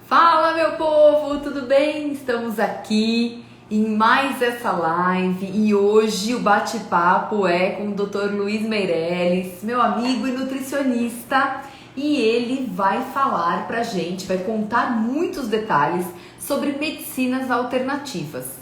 Fala, meu povo, tudo bem? Estamos aqui em mais essa live e hoje o bate-papo é com o Dr. Luiz Meirelles, meu amigo e nutricionista, e ele vai falar pra gente, vai contar muitos detalhes sobre medicinas alternativas.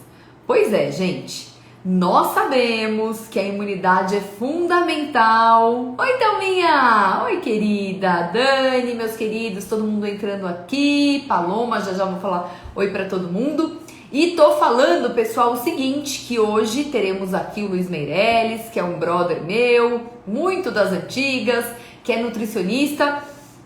Pois é, gente. Nós sabemos que a imunidade é fundamental. Oi, Thelminha! Oi, querida! Dani, meus queridos, todo mundo entrando aqui. Paloma, já vou falar oi para todo mundo. E tô falando, pessoal, o seguinte, que hoje teremos aqui o Luiz Meirelles, que é um brother meu, muito das antigas, que é nutricionista.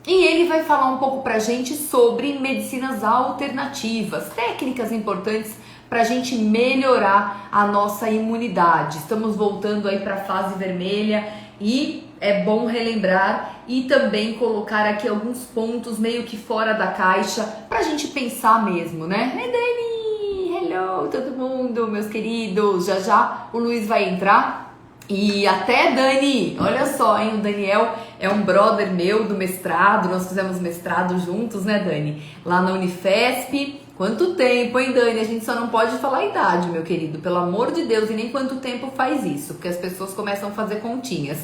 E ele vai falar um pouco pra gente sobre medicinas alternativas, técnicas importantes para a gente melhorar a nossa imunidade. Estamos voltando aí para a fase vermelha e é bom relembrar e também colocar aqui alguns pontos meio que fora da caixa para a gente pensar mesmo, né? Hey, Dani! Hello, todo mundo, meus queridos! Já o Luiz vai entrar. E até, Dani, olha só, hein? O Daniel é um brother meu do mestrado, nós fizemos mestrado juntos, né, Dani? Lá na Unifesp. Quanto tempo, hein, Dani? A gente só não pode falar a idade, meu querido, pelo amor de Deus, e nem quanto tempo faz isso, porque as pessoas começam a fazer continhas.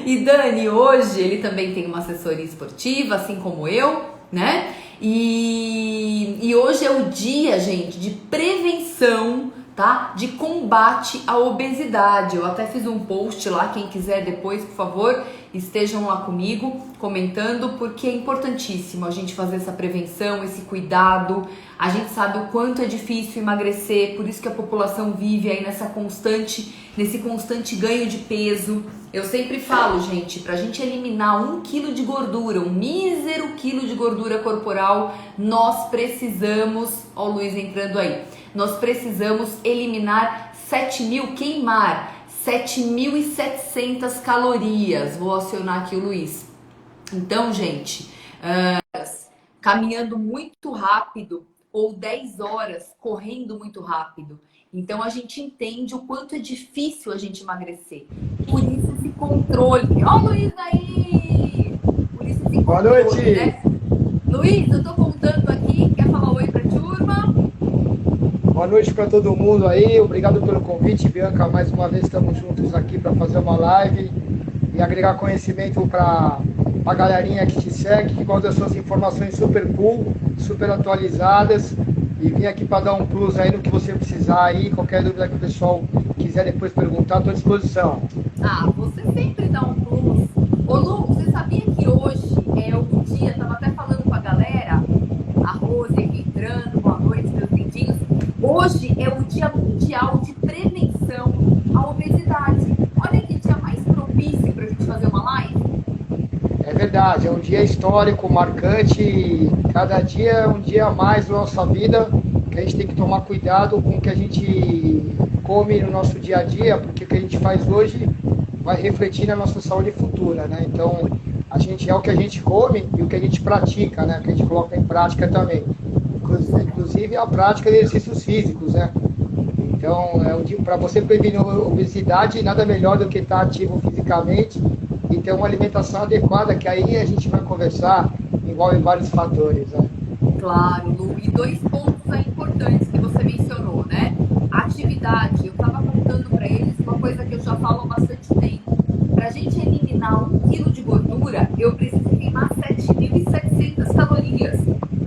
E Dani, hoje ele também tem uma assessoria esportiva, assim como eu, né? E hoje é o dia, gente, de prevenção, tá? De combate à obesidade. Eu até fiz um post lá, quem quiser depois, por favor, estejam lá comigo comentando, porque é importantíssimo a gente fazer essa prevenção, esse cuidado. A gente sabe o quanto é difícil emagrecer, por isso que a população vive aí nesse constante ganho de peso. Eu sempre falo, gente, pra gente eliminar 1 quilo de gordura, um mísero quilo de gordura corporal, nós precisamos, ó o Luiz entrando aí, nós precisamos eliminar 7.700 calorias. Vou acionar aqui o Luiz. Então, gente, caminhando muito rápido ou 10 horas correndo muito rápido. Então, a gente entende o quanto é difícil a gente emagrecer. Por isso, esse controle. Ó, o Luiz aí! Por isso, esse controle, boa noite, né? Luiz, eu tô contando aqui. Quer falar oi pra turma? Boa noite para todo mundo aí, obrigado pelo convite, Bianca. Mais uma vez estamos juntos aqui para fazer uma live e agregar conhecimento para a galerinha que te segue, que gosta das suas informações super cool, super atualizadas. E vim aqui para dar um plus aí no que você precisar aí, qualquer dúvida que o pessoal quiser depois perguntar, estou à disposição. Ah, você sempre dá um plus. Ô Lu, você sabia que hoje é o dia, tava até falando com a galera, a Rose aqui entrando, boa noite, meus lindinhos. Hoje é o Dia Mundial de Prevenção à Obesidade. Olha que dia mais propício para a gente fazer uma live. É verdade, é um dia histórico, marcante. Cada dia é um dia a mais da nossa vida, que a gente tem que tomar cuidado com o que a gente come no nosso dia a dia, porque o que a gente faz hoje vai refletir na nossa saúde futura, né? Então, a gente é o que a gente come e o que a gente pratica, né? O que a gente coloca em prática também. Inclusive a prática de exercícios físicos, né? Então, para você prevenir a obesidade, nada melhor do que estar ativo fisicamente e ter uma alimentação adequada, que aí a gente vai conversar, envolve vários fatores, né? Claro, Lu, e 2 pontos aí importantes que você mencionou, né? A atividade, eu estava contando para eles uma coisa que eu já falo há bastante tempo. Para a gente eliminar 1 quilo de gordura, eu preciso queimar 7.700 calorias.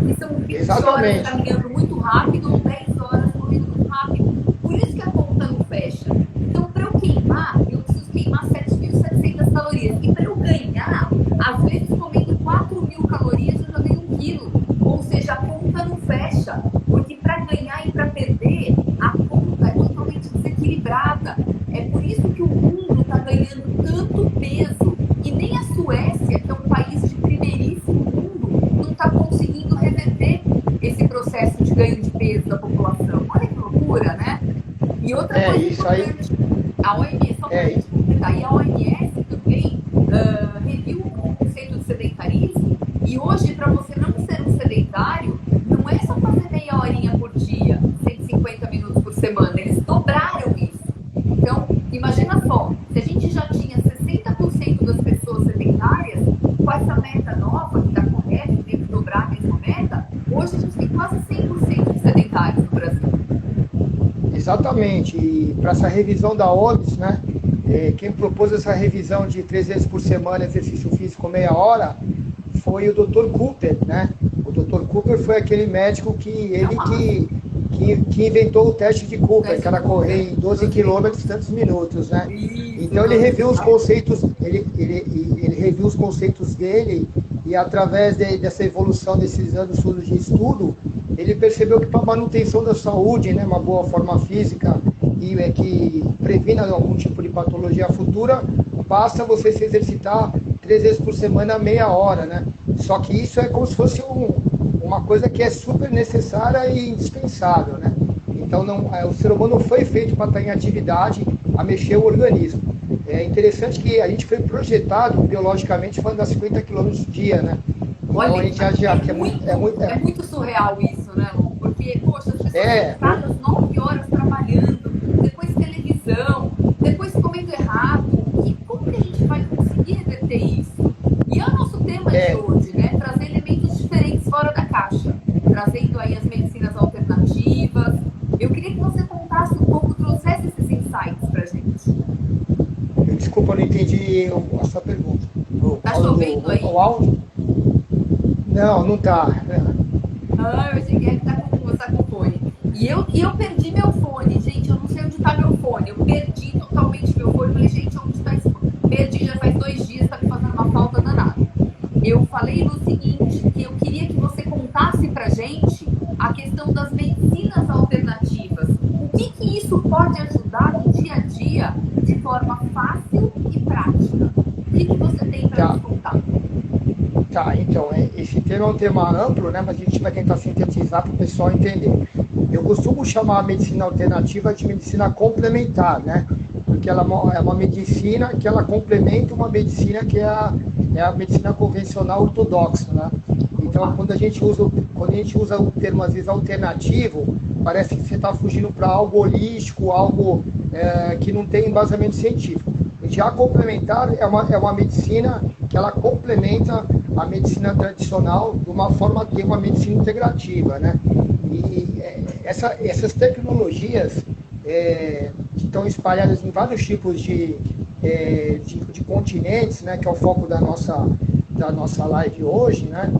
Que são 20 horas caminhando muito rápido ou 10 horas correndo muito rápido. Por isso que a conta não fecha. Então, para eu queimar, eu preciso queimar 7.700 calorias. E para eu ganhar, às vezes comendo 4.000 calorias, eu já ganho 1 quilo. Ou seja, a conta não fecha. Porque para ganhar e para perder, a conta é totalmente desequilibrada. É por isso que o mundo está ganhando tanto peso. E nem a Suécia, que é um país de primeiríssimo mundo, não está conseguindo reverter esse processo de ganho de peso da população. Olha que loucura, né? E outra coisa isso aí. A OMS, só para gente completar, e a OMS também reviu o conceito de sedentarismo, e hoje, para você não ser um sedentário, não é só fazer meia horinha por dia, 150 minutos por semana, eles dobraram isso. Então, imagina só, se a gente já tinha 60% das pessoas sedentárias, com essa meta nova, que está correta, tem que dobrar, meta, hoje a gente tem quase 100% de sedentários no Brasil. Exatamente. E para essa revisão da OMS, né? Quem propôs essa revisão de 3 vezes por semana exercício físico meia hora foi o Dr. Cooper, né? O Dr. Cooper foi aquele médico que inventou o teste de Cooper, que era correr em 12 quilômetros tantos minutos, né? Então ele reviu os conceitos, ele reviu os conceitos dele e através dessa evolução desses anos todos de estudo, ele percebeu que para a manutenção da saúde, né, uma boa forma física e que previna algum tipo de patologia futura, basta você se exercitar 3 vezes por semana, meia hora, né? Só que isso é como se fosse uma coisa que é super necessária e indispensável, né? Então, o ser humano não foi feito para estar em atividade, a mexer o organismo. É interessante que a gente foi projetado biologicamente para andar 50 km por dia, né? Olha, então, a gente é muito surreal isso, né, Lu? Porque, poxa, as pessoas ficaram 9 horas trabalhando, depois televisão, depois comendo errado. E como que a gente vai conseguir reverter isso? E é o nosso tema de hoje, né? Trazer elementos diferentes fora da caixa, trazendo aí as medicinas alternativas. Eu queria que você contasse um pouco, trouxesse esses insights pra gente. Desculpa, eu não entendi a sua pergunta. Tá chovendo aí? O áudio? Não, não tá. Ah, eu achei que ia estar com você com fone. E eu perdi meu fone, gente. Eu não sei onde tá meu fone. Eu perdi totalmente meu fone. Eu falei, gente, onde tá esse fone? Perdi já faz 2 dias, tá me fazendo uma falta danada. Eu falei no seguinte, que eu queria que você contasse pra gente a questão das medicinas alternativas. O que isso pode ajudar no dia a dia de forma fácil e prática? O que você tem para nos contar? Tá, então, esse tema é um tema amplo, né, mas a gente vai tentar sintetizar para o pessoal entender. Eu costumo chamar a medicina alternativa de medicina complementar, né, porque ela é uma medicina que ela complementa uma medicina que é a medicina convencional ortodoxa, né. Então, quando a gente usa o termo, às vezes, alternativo, parece que você está fugindo para algo holístico, algo que não tem embasamento científico. Já complementar é uma medicina que ela complementa a medicina tradicional de uma forma que é uma medicina integrativa, né? E essas tecnologias que estão espalhadas em vários tipos de continentes, né? Que é o foco da nossa live hoje, né?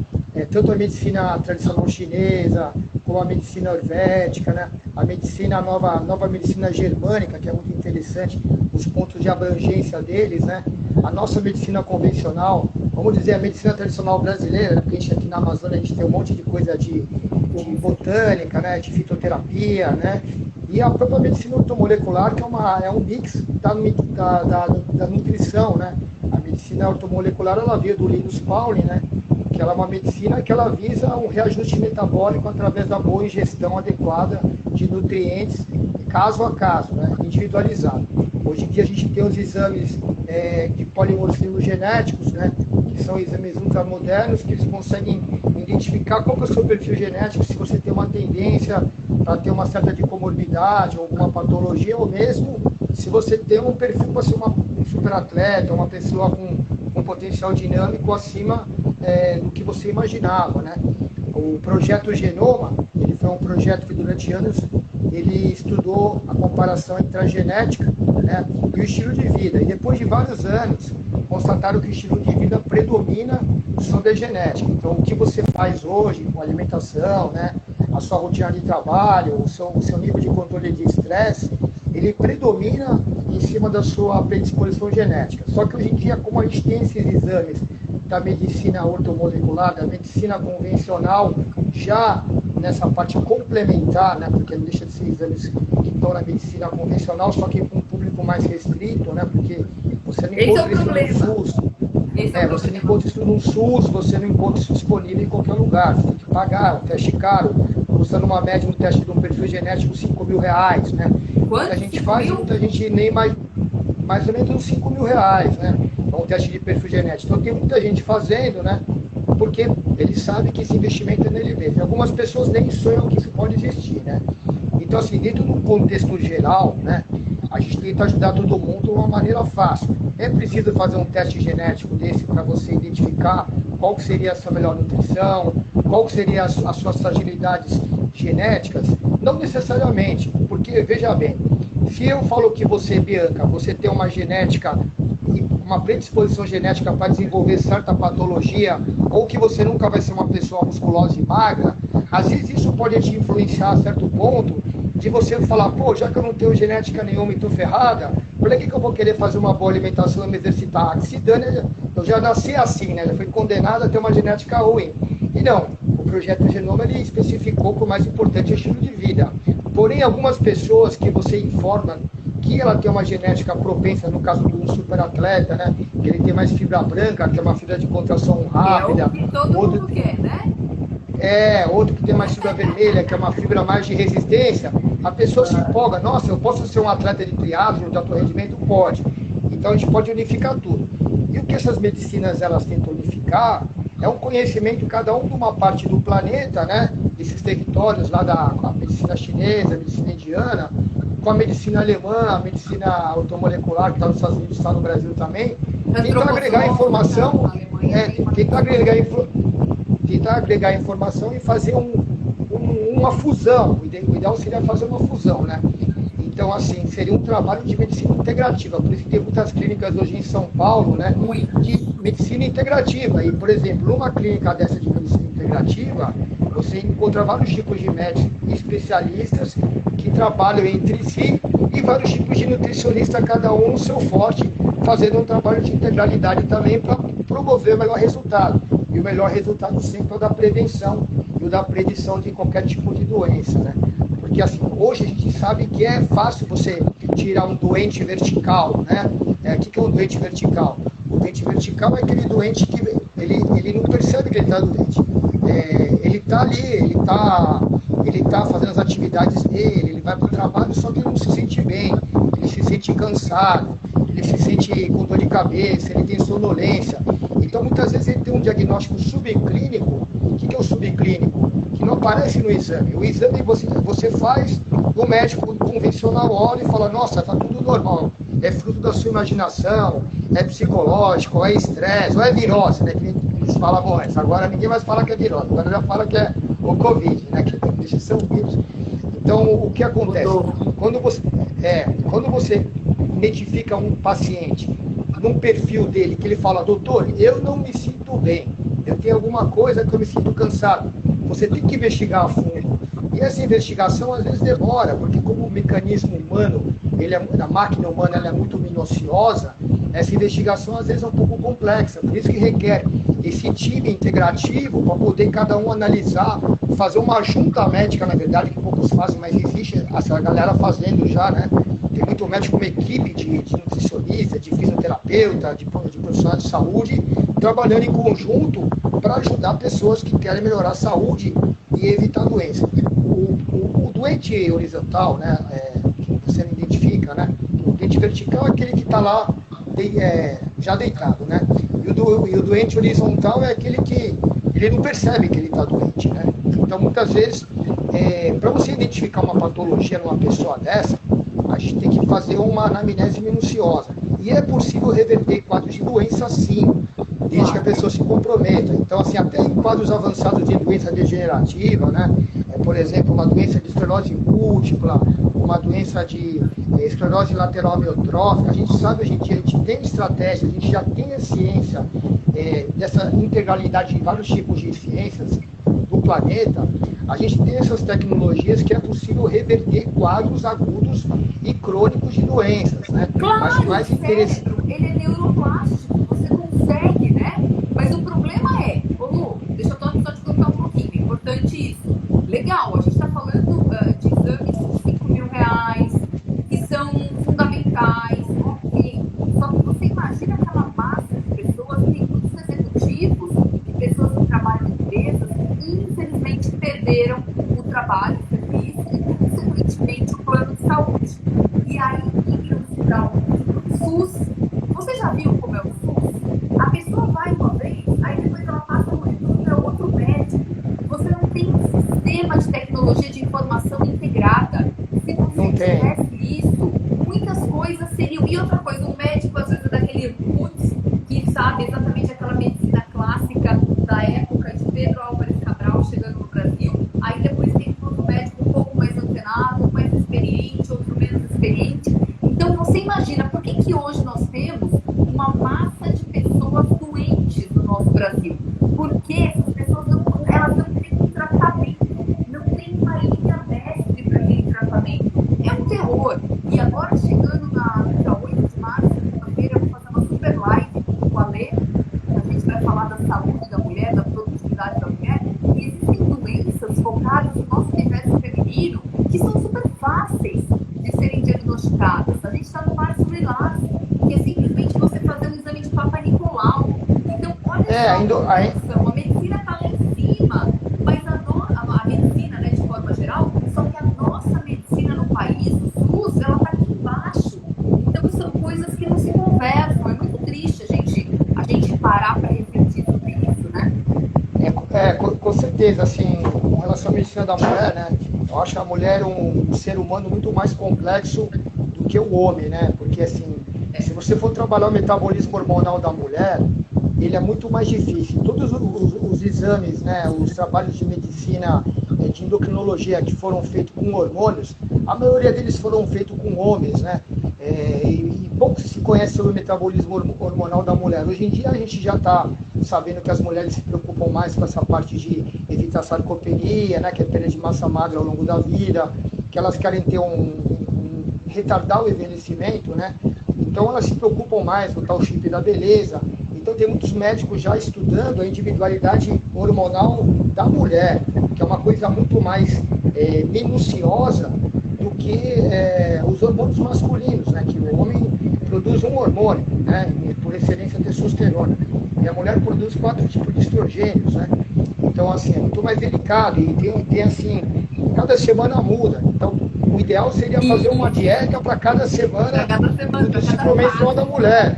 Tanto a medicina tradicional chinesa, como a medicina ayurvédica, né? A nova medicina germânica, que é muito interessante, os pontos de abrangência deles, né? A nossa medicina convencional, vamos dizer, a medicina tradicional brasileira, porque a gente aqui na Amazônia a gente tem um monte de coisa de botânica, né? De fitoterapia, né? E a própria medicina ortomolecular, que é um mix da nutrição, né? A medicina ortomolecular, ela veio do Linus Pauling, né? Que ela é uma medicina que ela visa um reajuste metabólico através da boa ingestão adequada de nutrientes, caso a caso, né, individualizado. Hoje em dia a gente tem os exames de polimorfismo genéticos, né, que são exames ultramodernos, que eles conseguem identificar qual é o seu perfil genético, se você tem uma tendência para ter uma certa de comorbidade, alguma patologia, ou mesmo se você tem um perfil para ser um superatleta, uma pessoa com um potencial dinâmico acima do que você imaginava, né? O projeto Genoma, ele foi um projeto que durante anos ele estudou a comparação entre a genética, né, e o estilo de vida. E depois de vários anos, constataram que o estilo de vida predomina sobre a genética. Então, o que você faz hoje com a alimentação, né, a sua rotina de trabalho, o seu nível de controle de estresse, ele predomina em cima da sua predisposição genética. Só que hoje em dia, como a gente tem esses exames da medicina ortomolecular, da medicina convencional, já nessa parte complementar, né, porque não deixa de ser exames que estão na medicina convencional, só que com um público mais restrito, né, porque você não encontra isso no SUS. Você não encontra isso no SUS, você não encontra isso disponível em qualquer lugar. Você tem que pagar, um teste caro, custando uma média, um teste de um perfil genético, R$5.000, né? Muita gente faz, muita gente nem mais ou menos uns R$5.000, né? É um teste de perfil genético. Então tem muita gente fazendo, né? Porque ele sabe que esse investimento é nele mesmo. E algumas pessoas nem sonham que isso pode existir, né? Então, assim, dentro do contexto geral, né? A gente tenta ajudar todo mundo de uma maneira fácil. É preciso fazer um teste genético desse para você identificar qual que seria a sua melhor nutrição, qual que seria as suas fragilidades genéticas, não necessariamente, porque, veja bem, se eu falo que você, Bianca, você tem uma genética, uma predisposição genética para desenvolver certa patologia, ou que você nunca vai ser uma pessoa musculosa e magra, às vezes isso pode te influenciar a certo ponto de você falar, pô, já que eu não tenho genética nenhuma e estou ferrada, por que eu vou querer fazer uma boa alimentação e me exercitar? Se dane, eu já nasci assim, né? Já fui condenado a ter uma genética ruim. E não, o Projeto Genoma ele especificou que o mais importante é o estilo de vida. Porém, algumas pessoas que você informa que ela tem uma genética propensa, no caso de um superatleta, né? Que ele tem mais fibra branca, que é uma fibra de contração rápida. É o que todo mundo quer, né? Outro que tem mais fibra vermelha, que é uma fibra mais de resistência, a pessoa se empolga, nossa, eu posso ser um atleta de triatlo, de alto rendimento? Pode. Então a gente pode unificar tudo. E o que essas medicinas elas tentam unificar é um conhecimento, cada um de uma parte do planeta, né? Esses territórios lá com a medicina chinesa, a medicina indiana, com a medicina alemã, a medicina automolecular, que está nos Estados Unidos, está no Brasil também, tentar agregar informação, tentar agregar informação e fazer uma fusão. O ideal seria fazer uma fusão, né? Então, assim, seria um trabalho de medicina integrativa. Por isso que tem muitas clínicas hoje em São Paulo, né, de medicina integrativa. E, por exemplo, numa clínica dessa de medicina integrativa, você encontra vários tipos de médicos especialistas que trabalham entre si e vários tipos de nutricionistas, cada um no seu forte, fazendo um trabalho de integralidade também para promover o melhor resultado. E o melhor resultado sempre é o da prevenção e o da predição de qualquer tipo de doença, né? Porque assim, hoje a gente sabe que é fácil você tirar um doente vertical, né? O que é um doente vertical? O doente vertical é aquele doente que ele não percebe que ele está doente. Ele está ali, ele tá fazendo as atividades dele, ele vai para o trabalho, só que ele não se sente bem, ele se sente cansado, ele se sente com dor de cabeça, ele tem sonolência. Então, muitas vezes ele tem um diagnóstico subclínico. O que é o subclínico? Que não aparece no exame. O exame você faz, o médico convencional olha e fala, nossa, está tudo normal. É fruto da sua imaginação, é psicológico, ou é estresse, ou é virose, né? Que eles falavam antes. Agora ninguém mais fala que é virose, agora já fala que é o Covid, né? Que deixa de ser um vírus. Então, o que acontece? Quando você identifica um paciente num perfil dele, que ele fala, doutor, eu não me sinto bem, eu tenho alguma coisa que eu me sinto cansado. Você tem que investigar a fundo. E essa investigação às vezes demora, porque como o mecanismo humano, a máquina humana ela é muito minuciosa, essa investigação às vezes é um pouco complexa. Por isso que requer esse time integrativo para poder cada um analisar, fazer uma junta médica, na verdade, que poucos fazem, mas existe essa galera fazendo já, né? Tem muito médico, uma equipe de nutricionista, de fisioterapeuta, de profissionais de saúde, trabalhando em conjunto para ajudar pessoas que querem melhorar a saúde e evitar doenças. O doente horizontal, né, que você não identifica, né? O doente vertical é aquele que está lá já deitado, né? E o doente horizontal é aquele que ele não percebe que ele está doente, né? Então, muitas vezes, para você identificar uma patologia numa pessoa dessa, a gente tem que fazer uma anamnese minuciosa. E é possível reverter quadros de doença, sim, desde que a pessoa se comprometa. Então, assim, até em quadros avançados de doença degenerativa, né? Por exemplo, uma doença de esclerose múltipla, uma doença de esclerose lateral amiotrófica, a gente sabe, a gente tem estratégia, a gente já tem a ciência dessa integralidade de vários tipos de ciências do planeta. A gente tem essas tecnologias que é possível reverter quadros agudos e crônicos de doenças, né? Claro, mas mais interessante. Ele é neuroplástico, você consegue, né? Mas o problema ô Lu, deixa eu só te contar um pouquinho, é importante isso. Legal, a gente está falando de exames de R$ 5.000, que são fundamentais, ok. Só que você imagina aquela massa de pessoas, tem muitos executivos, de pessoas que trabalham em empresas, que infelizmente perderam o trabalho, o serviço e, consequentemente, o plano de saúde. E aí, migram-se para o SUS. Você já viu como é o SUS? A pessoa vai uma vez, aí depois ela passa por tudo para outro médico. Você não tem um sistema de tecnologia de informação integrada. Se você tivesse isso, muitas coisas seriam. E outra coisa, o médico às vezes é daquele roots, que sabe exatamente aquela medicina clássica essas pessoas elas não têm um tratamento, não tem uma linha mestre para aquele tratamento. É um terror. E agora, chegando na dia 8 de março, segunda-feira, eu vou fazer uma super live com o Alê. A gente vai falar da saúde da mulher, da produtividade da mulher. E existem doenças focadas no nosso universo feminino que são super fáceis de serem diagnosticadas. A gente está no Março Lilás, que é simplesmente você fazer um exame de Papa Nicolau. Então, olha só a evolução. A medicina está lá em cima, mas a medicina, né, de forma geral, só que a nossa medicina no país, o SUS, ela está aqui embaixo. Então, são coisas que não se conversam. É muito triste a gente parar para refletir sobre isso, né? Com certeza, assim, com relação à medicina da mulher, né? Eu acho a mulher um ser humano muito mais complexo do que o homem, né? Porque, assim, se você for trabalhar o metabolismo hormonal da mulher, ele é muito mais difícil. Todos os exames, né, os trabalhos de medicina, de endocrinologia que foram feitos com hormônios, a maioria deles foram feitos com homens, né? E pouco se conhece sobre o metabolismo hormonal da mulher. Hoje em dia a gente já está sabendo que as mulheres se preocupam mais com essa parte de evitar sarcopenia, né, que é perda de massa magra ao longo da vida, que elas querem ter retardar o envelhecimento, né? Então elas se preocupam mais com o tal chip da beleza. Então tem muitos médicos já estudando a individualidade hormonal da mulher, que é uma coisa muito mais minuciosa do que os hormônios masculinos, né? Que o homem produz um hormônio, né? Por excelência testosterona, e a mulher produz 4 tipos de estrogênios, né? Então, assim, é muito mais delicado e tem assim, cada semana muda. Então, o ideal seria fazer uma dieta para cada semana do ciclo menstrual da mulher.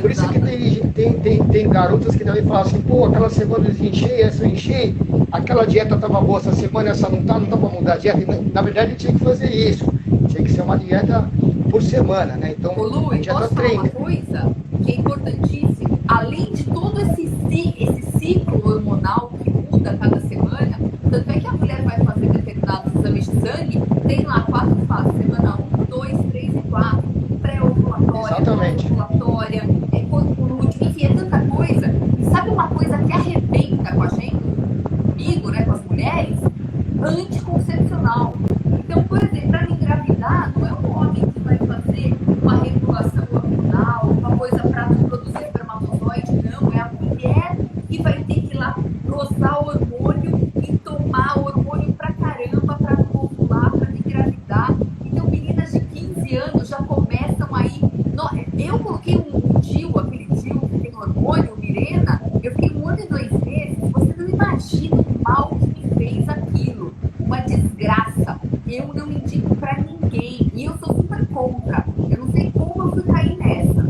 Por isso que tem garotas que devem falar assim, pô, aquela semana eu enchei, essa eu enchei, aquela dieta estava boa essa semana, essa não dá para mudar a dieta. Na verdade, tinha que fazer isso. Tinha que ser uma dieta por semana, né? Então, ô, Lu, a gente já está treinando. Uma coisa que é importantíssimo, além de todo esse ciclo hormonal que muda a cada semana, tanto é que a mulher vai fazer determinados exames de sangue, tem lá 4 fases, semana 1, 2, 3 e 4, pré-ovulatória, pós-ovulatória, corpo lúteo, enfim, é tanta coisa. E sabe uma coisa que arrebenta com a gente, comigo, né, com as mulheres? Anticoncepcional. Então, por exemplo, para engravidar, não é o homem que vai fazer uma regulação hormonal, uma coisa para não produzir espermatozoide, não. É a mulher que vai ter que ir lá dosar o hormônio e tomar o hormônio pra caramba para não ovular, para não engravidar. Então, meninas de 15 anos já começam aí. Eu coloquei um DIU, aquele DIU que tem hormônio, Mirena, eu fiquei 1 ano e 2 meses. Você não imagina o mal que me fez aquilo. Uma desgraça. Eu não indico pra ninguém. E eu sou super contra. Eu não sei como eu fui cair nessa.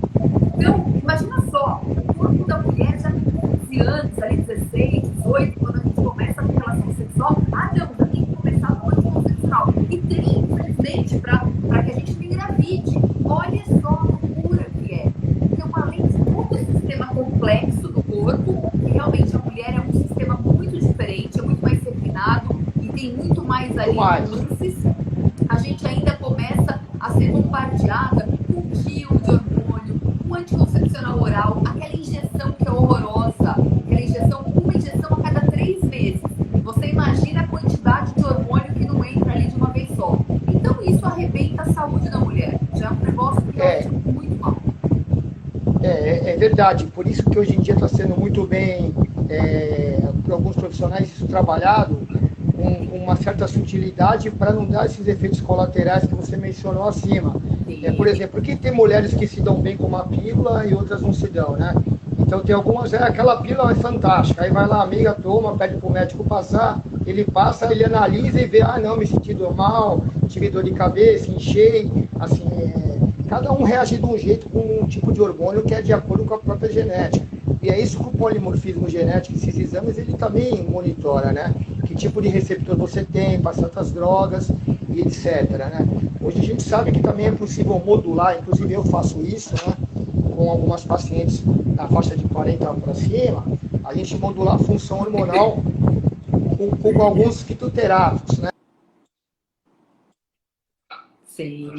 Então, imagina só, o corpo da mulher já com 15 anos, ali 16, 18, quando a gente começa a ter relação sexual, não, já tem que começar com anticoncepcional. E tem, infelizmente, pra que a gente não engravide. Olha só a loucura que é. Então, além de todo esse sistema complexo do corpo, que realmente a mulher é um sistema muito diferente, é muito mais refinado e tem muito mais ali nuances, a gente ainda começa a ser bombardeada com DIU de hormônio, com anticoncepcional oral, aquela injeção que é horrorosa, aquela injeção, uma injeção a cada 3 meses. Você imagina a quantidade de hormônio que não entra ali de uma vez só. Então isso arrebenta a saúde da mulher. Já é um negócio que é muito mal. É verdade, por isso que hoje em dia está sendo muito bem, por alguns profissionais, isso trabalhado com uma certa sutilidade para não dar esses efeitos colaterais que você mencionou acima. Por exemplo, porque tem mulheres que se dão bem com uma pílula e outras não se dão, né? Então tem algumas, aquela pílula é fantástica, aí vai lá, a amiga toma, pede para o médico passar, ele passa, ele analisa e vê, não, me senti mal, tive dor de cabeça, inchei, assim, cada um reage de um jeito com um tipo de hormônio que é de acordo com a própria genética. E é isso que o polimorfismo genético, esses exames, ele também monitora, né? Que tipo de receptor você tem para certas drogas e etc, né? Hoje a gente sabe que também é possível modular, inclusive eu faço isso, né? Com algumas pacientes na faixa de 40 para cima, a gente modular a função hormonal com alguns fitoterápicos, né? Sim.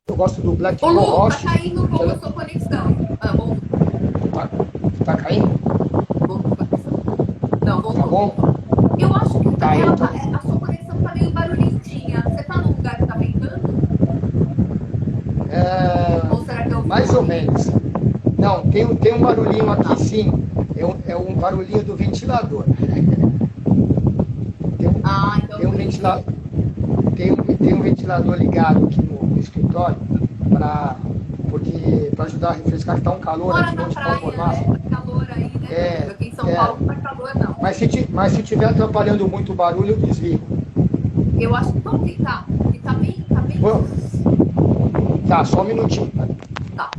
Eu gosto do Black Lu, Roche. Tá caindo um pouco a sua conexão. Tá caindo? Não, Tá voltou, bom? voltou. Eu acho que Tá, então. a sua conexão tá meio barulhentinha. Você tá num lugar que tá ventando? Ou será que é o Mais ou fone? menos. Não, tem um barulhinho aqui Tá. sim. É um barulhinho do ventilador. Tem Ah, um, então tem um, por isso. ventila, tem um ventilador ligado aqui no escritório para ajudar a refrescar, que tá um calor Mora aqui na hoje, por favor, praia, né? Márcia. Tá calor aí, né, É, querido? Aqui em São é. Paulo não tá calor, não. Mas se tiver atrapalhando muito o barulho, eu desligo. Eu acho. Vamos tentar, porque tá bem. Vamos? Tá, só um minutinho. Tá.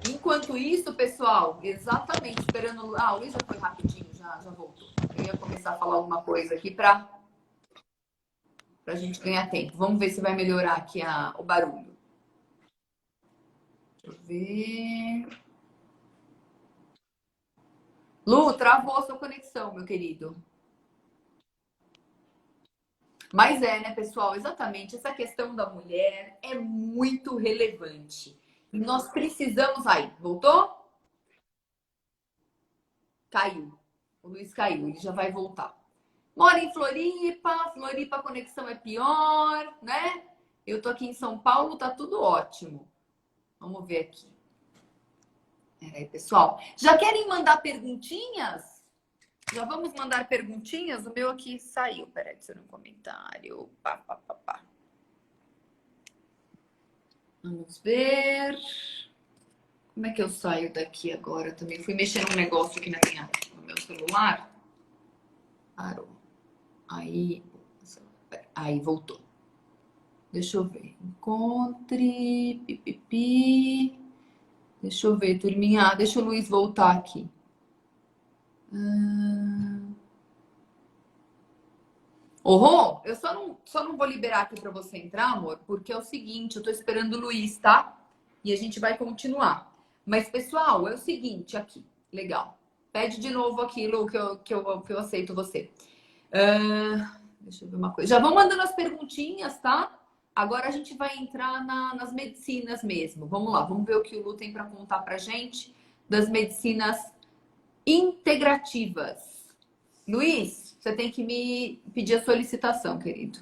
Enquanto isso, pessoal, exatamente, esperando. Ah, o Luiz já foi rapidinho, já voltou. Eu ia começar a falar alguma coisa aqui pra gente ganhar tempo. Vamos ver se vai melhorar aqui o barulho. Deixa eu ver. Lu, travou a sua conexão, meu querido. Mas né, pessoal, exatamente, essa questão da mulher é muito relevante. E nós precisamos. Aí, voltou? Caiu. O Luiz caiu, ele já vai voltar. Mora em Floripa, Floripa a conexão é pior, né? Eu tô aqui em São Paulo, tá tudo ótimo. Vamos ver aqui. Peraí, pessoal. Já querem mandar perguntinhas? Já vamos mandar perguntinhas? O meu aqui saiu. Peraí, deixa eu ver um comentário. Pá, pá, pá, pá. Vamos ver. Como é que eu saio daqui agora também? Fui mexer num negócio aqui no meu celular. Parou. Aí voltou. Deixa eu ver. Encontre. Pipipi. Deixa eu ver, turminha. Deixa o Luiz voltar aqui. Ô, Rô, eu só não vou liberar aqui para você entrar, amor, porque é o seguinte, eu tô esperando o Luiz, tá? E a gente vai continuar. Mas, pessoal, é o seguinte aqui. Legal. Pede de novo aquilo que eu aceito você. Deixa eu ver uma coisa. Já vão mandando as perguntinhas, tá? Agora a gente vai entrar nas medicinas mesmo. Vamos lá, vamos ver o que o Lu tem para contar pra gente das medicinas integrativas. Luiz, você tem que me pedir a solicitação, querido.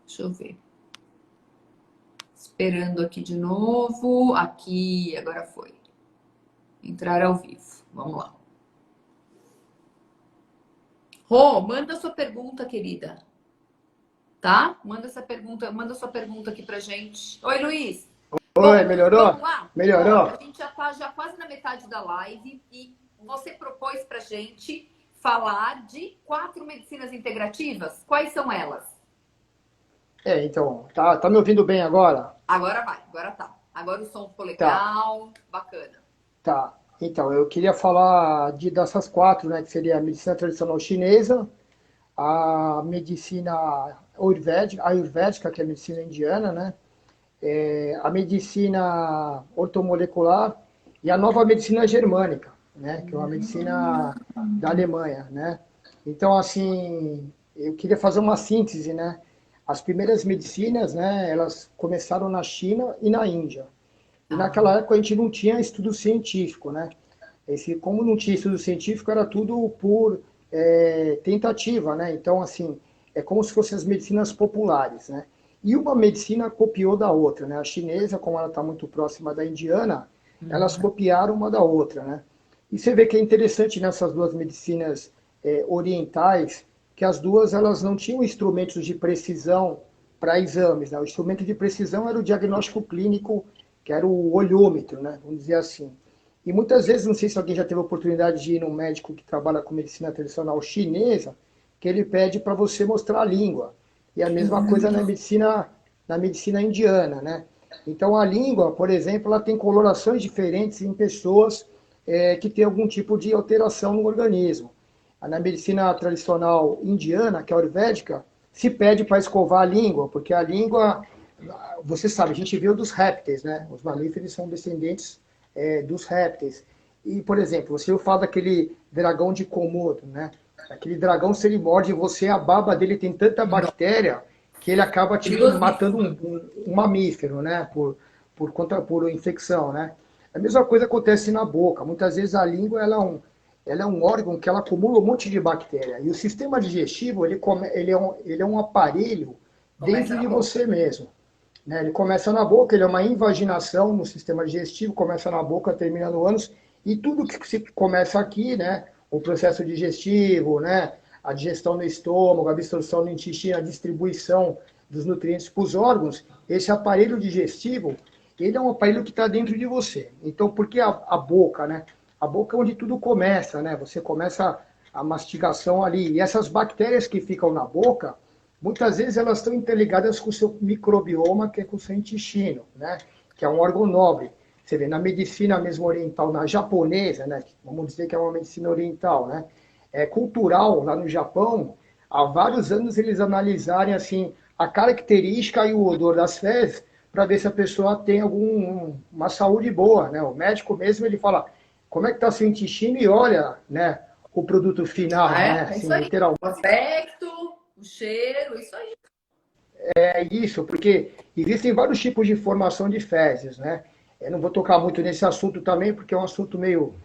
Deixa eu ver. Esperando aqui de novo. Aqui, agora foi. Entrar ao vivo. Vamos lá. Rô, manda sua pergunta, querida. Tá? Manda sua pergunta aqui pra gente. Oi, Luiz. Oi, Bom, melhorou? vamos lá? Ó, Melhorou? a gente já tá quase na metade da live e você propôs pra gente falar de 4 medicinas integrativas. Quais são elas? Então, tá me ouvindo bem agora? Agora vai, agora tá. Agora o som ficou Tá, legal, bacana. tá. Então, eu queria falar dessas quatro, né, que seria a medicina tradicional chinesa, a medicina ayurvédica, que é a medicina indiana, né, a medicina ortomolecular e a nova medicina germânica, né, que é uma medicina da Alemanha, né. Então, assim, eu queria fazer uma síntese, né. As primeiras medicinas, né, elas começaram na China e na Índia. E Ah, naquela época a gente não tinha estudo científico, né? Como não tinha estudo científico, era tudo por tentativa, né? Então, assim, é como se fossem as medicinas populares, né? E uma medicina copiou da outra, né? A chinesa, como ela está muito próxima da indiana, elas copiaram uma da outra, né? E você vê que é interessante nessas duas medicinas orientais, que as duas elas não tinham instrumentos de precisão para exames, né? O instrumento de precisão era o diagnóstico clínico, que era o olhômetro, né? Vamos dizer assim. E muitas vezes, não sei se alguém já teve a oportunidade de ir num médico que trabalha com medicina tradicional chinesa, que ele pede para você mostrar a língua. E a mesma coisa na medicina indiana, né? Então a língua, por exemplo, ela tem colorações diferentes em pessoas que têm algum tipo de alteração no organismo. Na medicina tradicional indiana, que é a ayurvédica, se pede para escovar a língua, porque a língua, você sabe, a gente viu dos répteis, né? Os mamíferos são descendentes dos répteis. E, por exemplo, você fala daquele dragão de Komodo, né? Aquele dragão, se ele morde você, a baba dele tem tanta bactéria que ele acaba matando perigosíssimo. um mamífero, né? Por infecção, né? A mesma coisa acontece na boca. Muitas vezes a língua ela é um órgão que ela acumula um monte de bactéria. E o sistema digestivo ele é um aparelho Começa dentro na de boca. você mesmo. Né? Ele começa na boca, ele é uma invaginação no sistema digestivo, começa na boca, termina no ânus, e tudo que se começa aqui, né? O processo digestivo, né? A digestão no estômago, a absorção no intestino, a distribuição dos nutrientes para os órgãos, esse aparelho digestivo, ele é um aparelho que está dentro de você. Então, por que a boca, né? A boca é onde tudo começa, né? Você começa a mastigação ali. E essas bactérias que ficam na boca, muitas vezes elas estão interligadas com o seu microbioma, que é com o seu intestino, né? Que é um órgão nobre. Você vê, na medicina mesmo oriental, na japonesa, né? Vamos dizer que é uma medicina oriental, né? É cultural, lá no Japão, há vários anos eles analisarem assim a característica e o odor das fezes para ver se a pessoa tem uma saúde boa, né? O médico mesmo ele fala como é que está seu intestino e olha, né? O produto final, né? É Assim, isso aí. literalmente. O aspecto, o cheiro, isso aí. É isso, porque existem vários tipos de formação de fezes, né? Eu não vou tocar muito nesse assunto também, porque é um assunto meio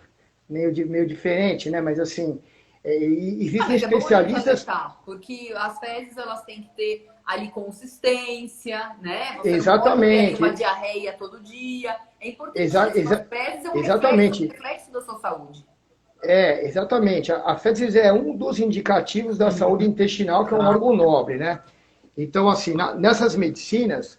diferente, né? Mas assim, Ah, existem mas é bom a gente especialistas. alertar, porque as fezes elas têm que ter ali consistência, né? Você não pode ter ali uma Exatamente, diarreia todo dia. É exa, importantíssimo. As exa, fezes é um exatamente, reflexo da sua saúde. exatamente. A fezes é um dos indicativos da saúde intestinal, que é um órgão nobre, né? Então, assim, nessas medicinas,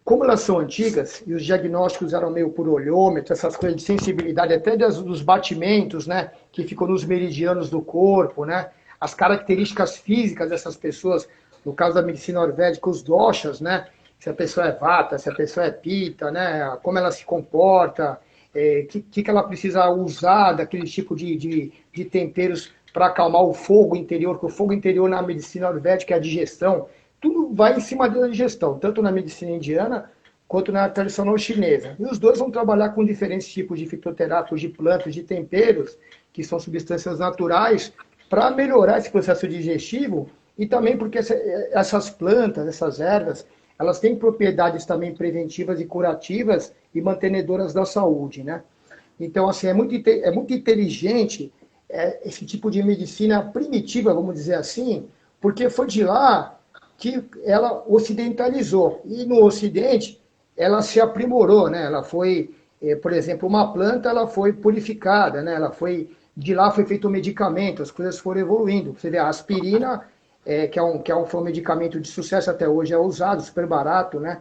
como elas são antigas e os diagnósticos eram meio por olhômetro, essas coisas de sensibilidade, até dos batimentos, né, que ficam nos meridianos do corpo, né, as características físicas dessas pessoas, no caso da medicina ayurvédica, os doshas, né, se a pessoa é vata, se a pessoa é pita, né, como ela se comporta, que ela precisa usar daquele tipo de temperos para acalmar o fogo interior, que o fogo interior na medicina ayurvédica é a digestão, tudo vai em cima da digestão, tanto na medicina indiana quanto na tradicional chinesa. E os dois vão trabalhar com diferentes tipos de fitoterápicos, de plantas, de temperos, que são substâncias naturais, para melhorar esse processo digestivo e também porque essas plantas, essas ervas, elas têm propriedades também preventivas e curativas e mantenedoras da saúde, né? Então, assim, é muito inteligente esse tipo de medicina primitiva, vamos dizer assim, porque foi de lá que ela ocidentalizou. E no Ocidente, ela se aprimorou, né? Ela foi, por exemplo, uma planta, ela foi purificada, né? Ela foi, de lá foi feito um medicamento, as coisas foram evoluindo. Você vê, a aspirina, foi um medicamento de sucesso até hoje, é usado, super barato, né?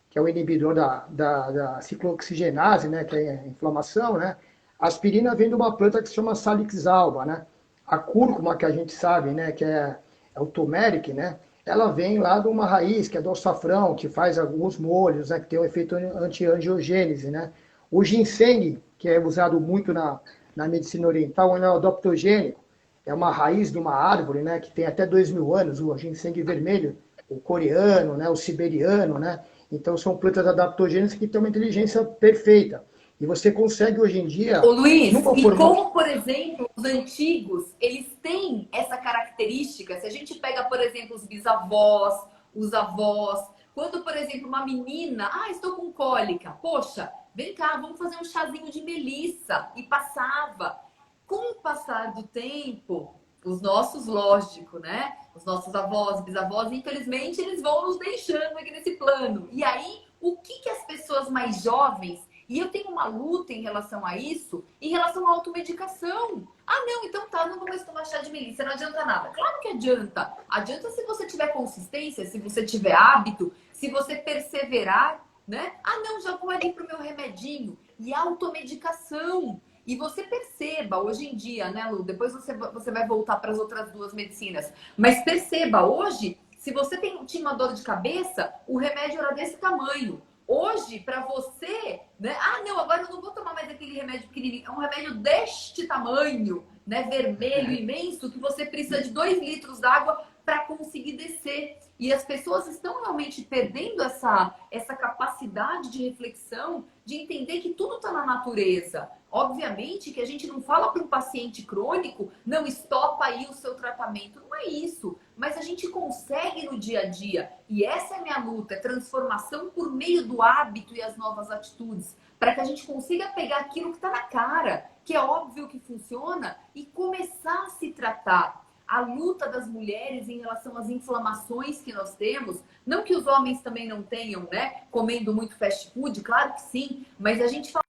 Que é o inibidor da ciclooxigenase, né, que é a inflamação, né? A aspirina vem de uma planta que se chama Salix alba, né? A cúrcuma, que a gente sabe, né, que é o turmeric, né? Ela vem lá de uma raiz, que é do açafrão, que faz alguns molhos, né, que tem um efeito anti-angiogênese, né? O ginseng, que é usado muito na medicina oriental, ele é adaptogênico, é uma raiz de uma árvore, né, que tem até 2.000 anos, o ginseng vermelho, o coreano, né, o siberiano, né? Então são plantas adaptogênicas que têm uma inteligência perfeita. E você consegue hoje em Ô dia, Luiz, numa e forma. como, por exemplo, os antigos, eles têm essa característica, se a gente pega, por exemplo, os bisavós, os avós, quando, por exemplo, uma menina, estou com cólica, poxa, vem cá, vamos fazer um chazinho de melissa, e passava. Com o passar do tempo, os nossos, lógico, né? Os nossos avós, bisavós, infelizmente, eles vão nos deixando aqui nesse plano. E aí, o que as pessoas mais jovens, e eu tenho uma luta em relação a isso, em relação à automedicação. Não, então tá, não vou mais tomar chá de melissa, não adianta nada. Claro que adianta. Adianta se você tiver consistência, se você tiver hábito, se você perseverar, né? Não, já vou ali pro meu remedinho. E automedicação. E você perceba, hoje em dia, né, Lu? Depois você vai voltar para as outras duas medicinas. Mas perceba, hoje, se você tinha uma dor de cabeça, o remédio era desse tamanho. Hoje, para você, né? Não, agora eu não vou tomar mais aquele remédio pequenininho. É um remédio deste tamanho, né? Vermelho, imenso, que você precisa de 2 litros d'água para conseguir descer. E as pessoas estão realmente perdendo essa capacidade de reflexão, de entender que tudo está na natureza. Obviamente que a gente não fala para um paciente crônico, não, estopa aí o seu tratamento. Não é isso. Mas a gente consegue no dia a dia. E essa é a minha luta, é transformação por meio do hábito e as novas atitudes. para que a gente consiga pegar aquilo que está na cara, que é óbvio que funciona, e começar a se tratar. A luta das mulheres em relação às inflamações que nós temos, não que os homens também não tenham, né? Comendo muito fast food, claro que sim, mas a gente fala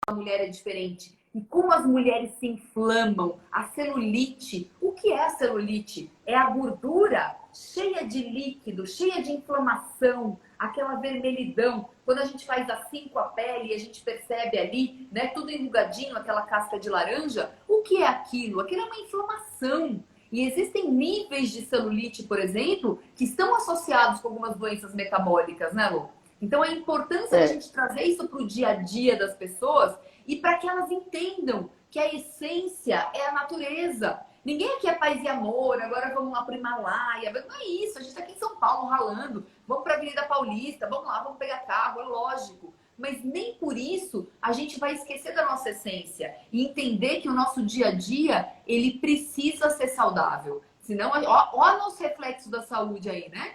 que a mulher é diferente. E como as mulheres se inflamam, a celulite, o que é a celulite? É a gordura cheia de líquido, cheia de inflamação, aquela vermelhidão. Quando a gente faz assim com a pele e a gente percebe ali, né, tudo enrugadinho, aquela casca de laranja, o que é aquilo? Aquilo é uma inflamação. E existem níveis de celulite, por exemplo, que estão associados com algumas doenças metabólicas, né, Lu? Então, a importância da gente trazer isso para o dia a dia das pessoas e para que elas entendam que a essência é a natureza. Ninguém aqui é paz e amor, agora vamos lá para o Himalaia. Não é isso, a gente está aqui em São Paulo ralando. Vamos para a Avenida Paulista, vamos lá, vamos pegar carro, é lógico. Mas nem por isso a gente vai esquecer da nossa essência e entender que o nosso dia a dia, ele precisa ser saudável. Senão, olha o nosso reflexo da saúde aí, né?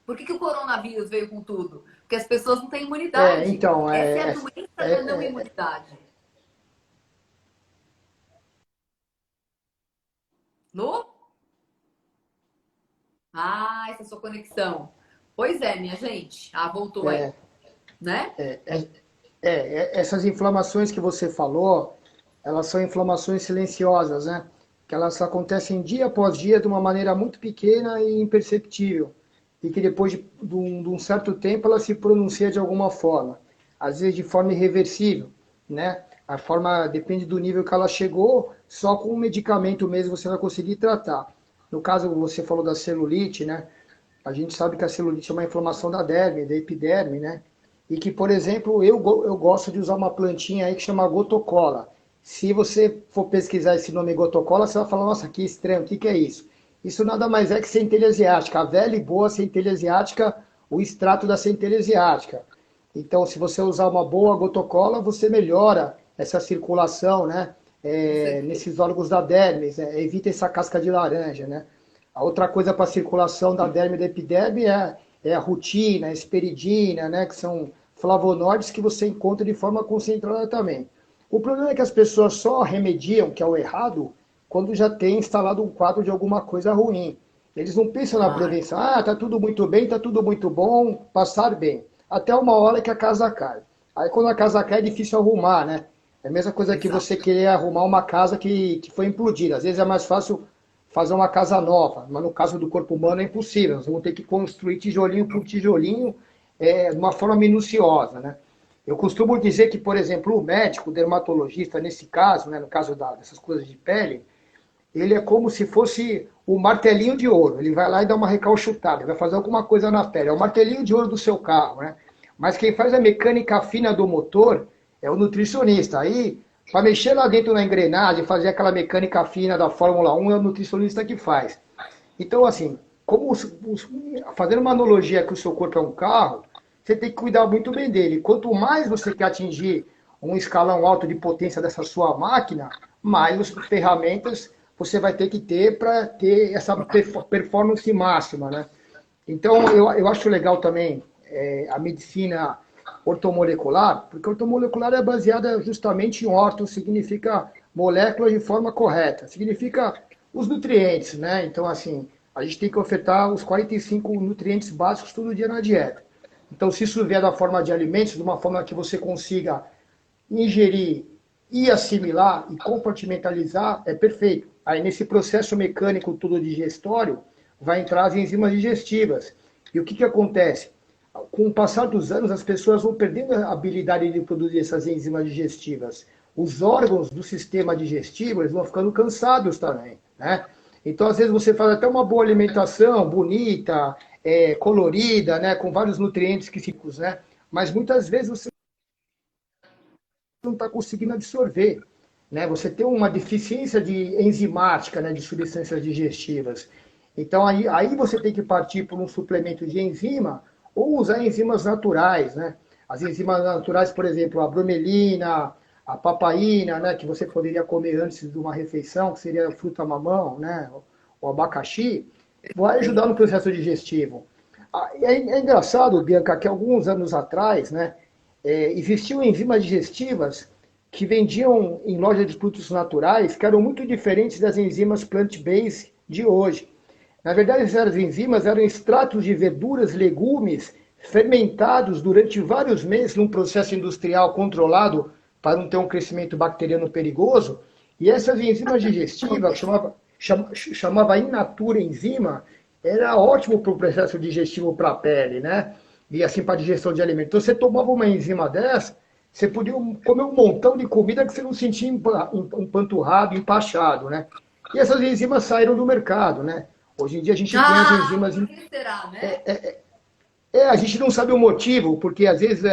Por que o coronavírus veio com tudo? Porque as pessoas não têm imunidade. Então, Essa é a doença da não imunidade. Lu? Ah, essa é a sua conexão. Pois é, minha gente. Ah, voltou aí. é, Né? essas inflamações que você falou, elas são inflamações silenciosas, né? Que elas acontecem dia após dia de uma maneira muito pequena e imperceptível. E que depois de um certo tempo ela se pronuncia de alguma forma. Às vezes de forma irreversível, né? A forma depende do nível que ela chegou, só com o medicamento mesmo você vai conseguir tratar. No caso, você falou da celulite, né? A gente sabe que a celulite é uma inflamação da derme, da epiderme, né? E que, por exemplo, eu gosto de usar uma plantinha aí que chama gotocola. Se você for pesquisar esse nome gotocola, você vai falar, nossa, que estranho, o que é isso? Isso nada mais é que centelha asiática, a velha e boa centelha asiática, o extrato da centelha asiática. Então, se você usar uma boa gotocola, você melhora essa circulação, né? Nesses órgãos da derme, evita essa casca de laranja, né? A outra coisa para a circulação da derme e da epiderme é a rutina, a esperidina, né? Que são flavonoides que você encontra de forma concentrada também. O problema é que as pessoas só remediam, que é o errado, quando já tem instalado um quadro de alguma coisa ruim. Eles não pensam na Ah, prevenção. Ah, tá tudo muito bem, tá tudo muito bom, passar bem. Até uma hora que a casa cai. Aí quando a casa cai é difícil arrumar, né? É a mesma coisa que exato. você querer arrumar uma casa que foi implodida. Às vezes é mais fácil fazer uma casa nova, mas no caso do corpo humano é impossível. Nós vamos ter que construir tijolinho por tijolinho, de uma forma minuciosa, né? Eu costumo dizer que, por exemplo, o médico, o dermatologista, nesse caso, né, no caso dessas coisas de pele, ele é como se fosse o martelinho de ouro. Ele vai lá e dá uma recalchutada, ele vai fazer alguma coisa na pele. É o martelinho de ouro do seu carro, né? Mas quem faz a mecânica fina do motor é o nutricionista. Aí, para mexer lá dentro na engrenagem, fazer aquela mecânica fina da Fórmula 1, é o nutricionista que faz. Então, assim, fazendo uma analogia que o seu corpo é um carro, você tem que cuidar muito bem dele. Quanto mais você quer atingir um escalão alto de potência dessa sua máquina, mais ferramentas você vai ter que ter para ter essa performance máxima, né? Então, eu acho legal também a medicina ortomolecular, porque ortomolecular é baseada justamente em orto, significa molécula de forma correta, significa os nutrientes, né? Então, assim, a gente tem que ofertar os 45 nutrientes básicos todo dia na dieta. Então, se isso vier da forma de alimentos, de uma forma que você consiga ingerir e assimilar e compartimentalizar, é perfeito. Aí, nesse processo mecânico todo digestório, vai entrar as enzimas digestivas. E o que acontece? Com o passar dos anos, as pessoas vão perdendo a habilidade de produzir essas enzimas digestivas. Os órgãos do sistema digestivo eles vão ficando cansados também, né? Então, às vezes, você faz até uma boa alimentação, bonita, colorida, né, com vários nutrientes que se né? Mas muitas vezes você não está conseguindo absorver. Né? Você tem uma deficiência enzimática, né, de substâncias digestivas. Então, aí você tem que partir por um suplemento de enzima ou usar enzimas naturais. Né? As enzimas naturais, por exemplo, a bromelina, a papaina, né, que você poderia comer antes de uma refeição, que seria a fruta-mamão, né, o abacaxi, vai ajudar no processo digestivo. É engraçado, Bianca, que alguns anos atrás, né, existiam enzimas digestivas que vendiam em lojas de produtos naturais que eram muito diferentes das enzimas plant-based de hoje. Na verdade, essas enzimas eram extratos de verduras, legumes, fermentados durante vários meses num processo industrial controlado para não ter um crescimento bacteriano perigoso. E essas enzimas digestivas, chamava in natura enzima, era ótimo para o processo digestivo para a pele, né? E assim para a digestão de alimentos. Então você tomava uma enzima dessa, você podia comer um montão de comida que você não sentia empanturrado, empachado, né? E essas enzimas saíram do mercado, né? Hoje em dia a gente tem as Ah, enzimas. por que será, né? A gente não sabe o motivo, porque às vezes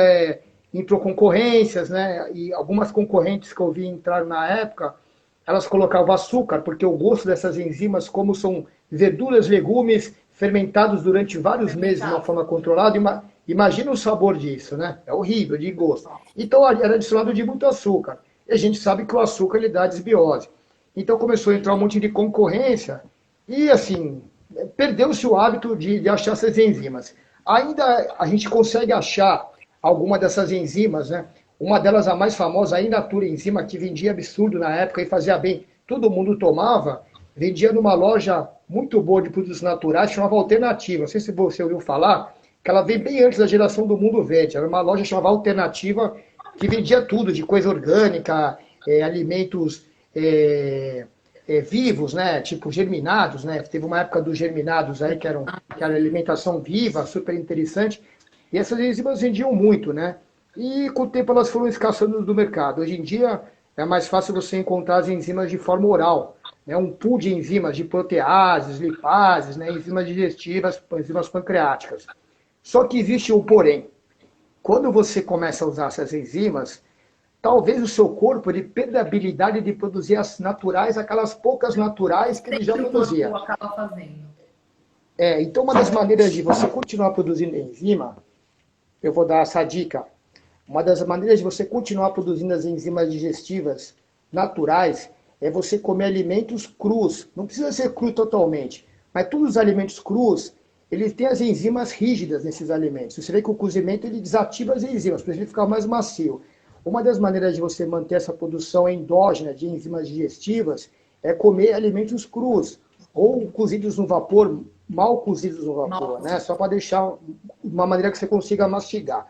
entrou concorrências, né? E algumas concorrentes que eu vi entrar na época, elas colocavam açúcar, porque o gosto dessas enzimas, como são verduras, legumes fermentados durante vários meses de uma Fermentado. forma controlada, imagina o sabor disso, né? É horrível de gosto. Então era adicionado de muito açúcar. E a gente sabe que o açúcar ele dá desbiose. Então começou a entrar um monte de concorrência e assim, perdeu-se o hábito de achar essas enzimas. Ainda a gente consegue achar alguma dessas enzimas, né? Uma delas, a mais famosa, a Inatura enzima, que vendia absurdo na época e fazia bem, todo mundo tomava, vendia numa loja muito boa de produtos naturais, chamava Alternativa. Não sei se você ouviu falar, que ela veio bem antes da geração do Mundo Verde. Era uma loja chamada Alternativa, que vendia tudo, de coisa orgânica, alimentos vivos, né? Tipo germinados, né? Teve uma época dos germinados aí, que era alimentação viva, super interessante. E essas enzimas vendiam muito, né? E com o tempo elas foram escassando do mercado. Hoje em dia é mais fácil você encontrar as enzimas de forma oral. Né? Um pool de enzimas, de proteases, lipases, né? Enzimas digestivas, enzimas pancreáticas. Só que existe um porém. Quando você começa a usar essas enzimas, talvez o seu corpo ele perda a habilidade de produzir as naturais, aquelas poucas naturais que ele já Sempre o corpo produzia. acaba fazendo. Então, uma das maneiras de você continuar produzindo enzima, eu vou dar essa dica. Uma das maneiras de você continuar produzindo as enzimas digestivas naturais é você comer alimentos crus. Não precisa ser cru totalmente, mas todos os alimentos crus, eles têm as enzimas rígidas nesses alimentos. Você vê que o cozimento ele desativa as enzimas, para ele ficar mais macio. Uma das maneiras de você manter essa produção endógena de enzimas digestivas é comer alimentos crus ou cozidos no vapor, mal cozidos no vapor, né? Só para deixar uma maneira que você consiga mastigar.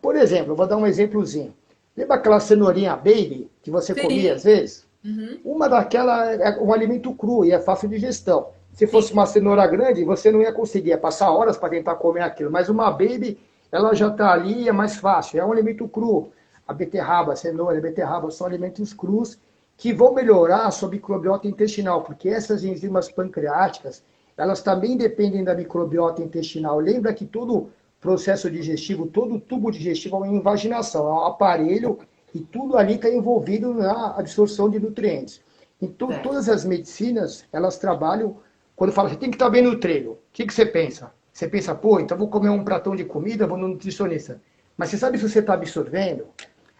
Por exemplo, eu vou dar um exemplozinho. Lembra aquela cenourinha baby que você comia Sim. às vezes? Uhum. Uma daquela é um alimento cru e é fácil de digestão. Se fosse Sim. uma cenoura grande, você não ia conseguir, ia passar horas para tentar comer aquilo. Mas uma baby, ela já está ali e é mais fácil. É um alimento cru. A beterraba, a cenoura, a beterraba são alimentos crus que vão melhorar a sua microbiota intestinal, porque essas enzimas pancreáticas, elas também dependem da microbiota intestinal. Lembra que todo processo digestivo, todo tubo digestivo é uma invaginação, é um aparelho e tudo ali está envolvido na absorção de nutrientes. Então, Certo. todas as medicinas, elas trabalham, quando fala, você tem que estar bem no treino, o que você pensa? Você pensa, pô, então vou comer um pratão de comida, vou no nutricionista. Mas você sabe se você está absorvendo?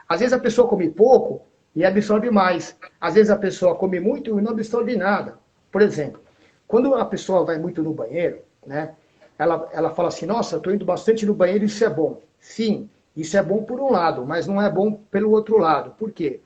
Às vezes a pessoa come pouco e absorve mais. Às vezes a pessoa come muito e não absorve nada. Por exemplo, quando a pessoa vai muito no banheiro, né? Ela fala assim, nossa, estou indo bastante no banheiro, isso é bom. Sim, isso é bom por um lado, mas não é bom pelo outro lado. Por quê?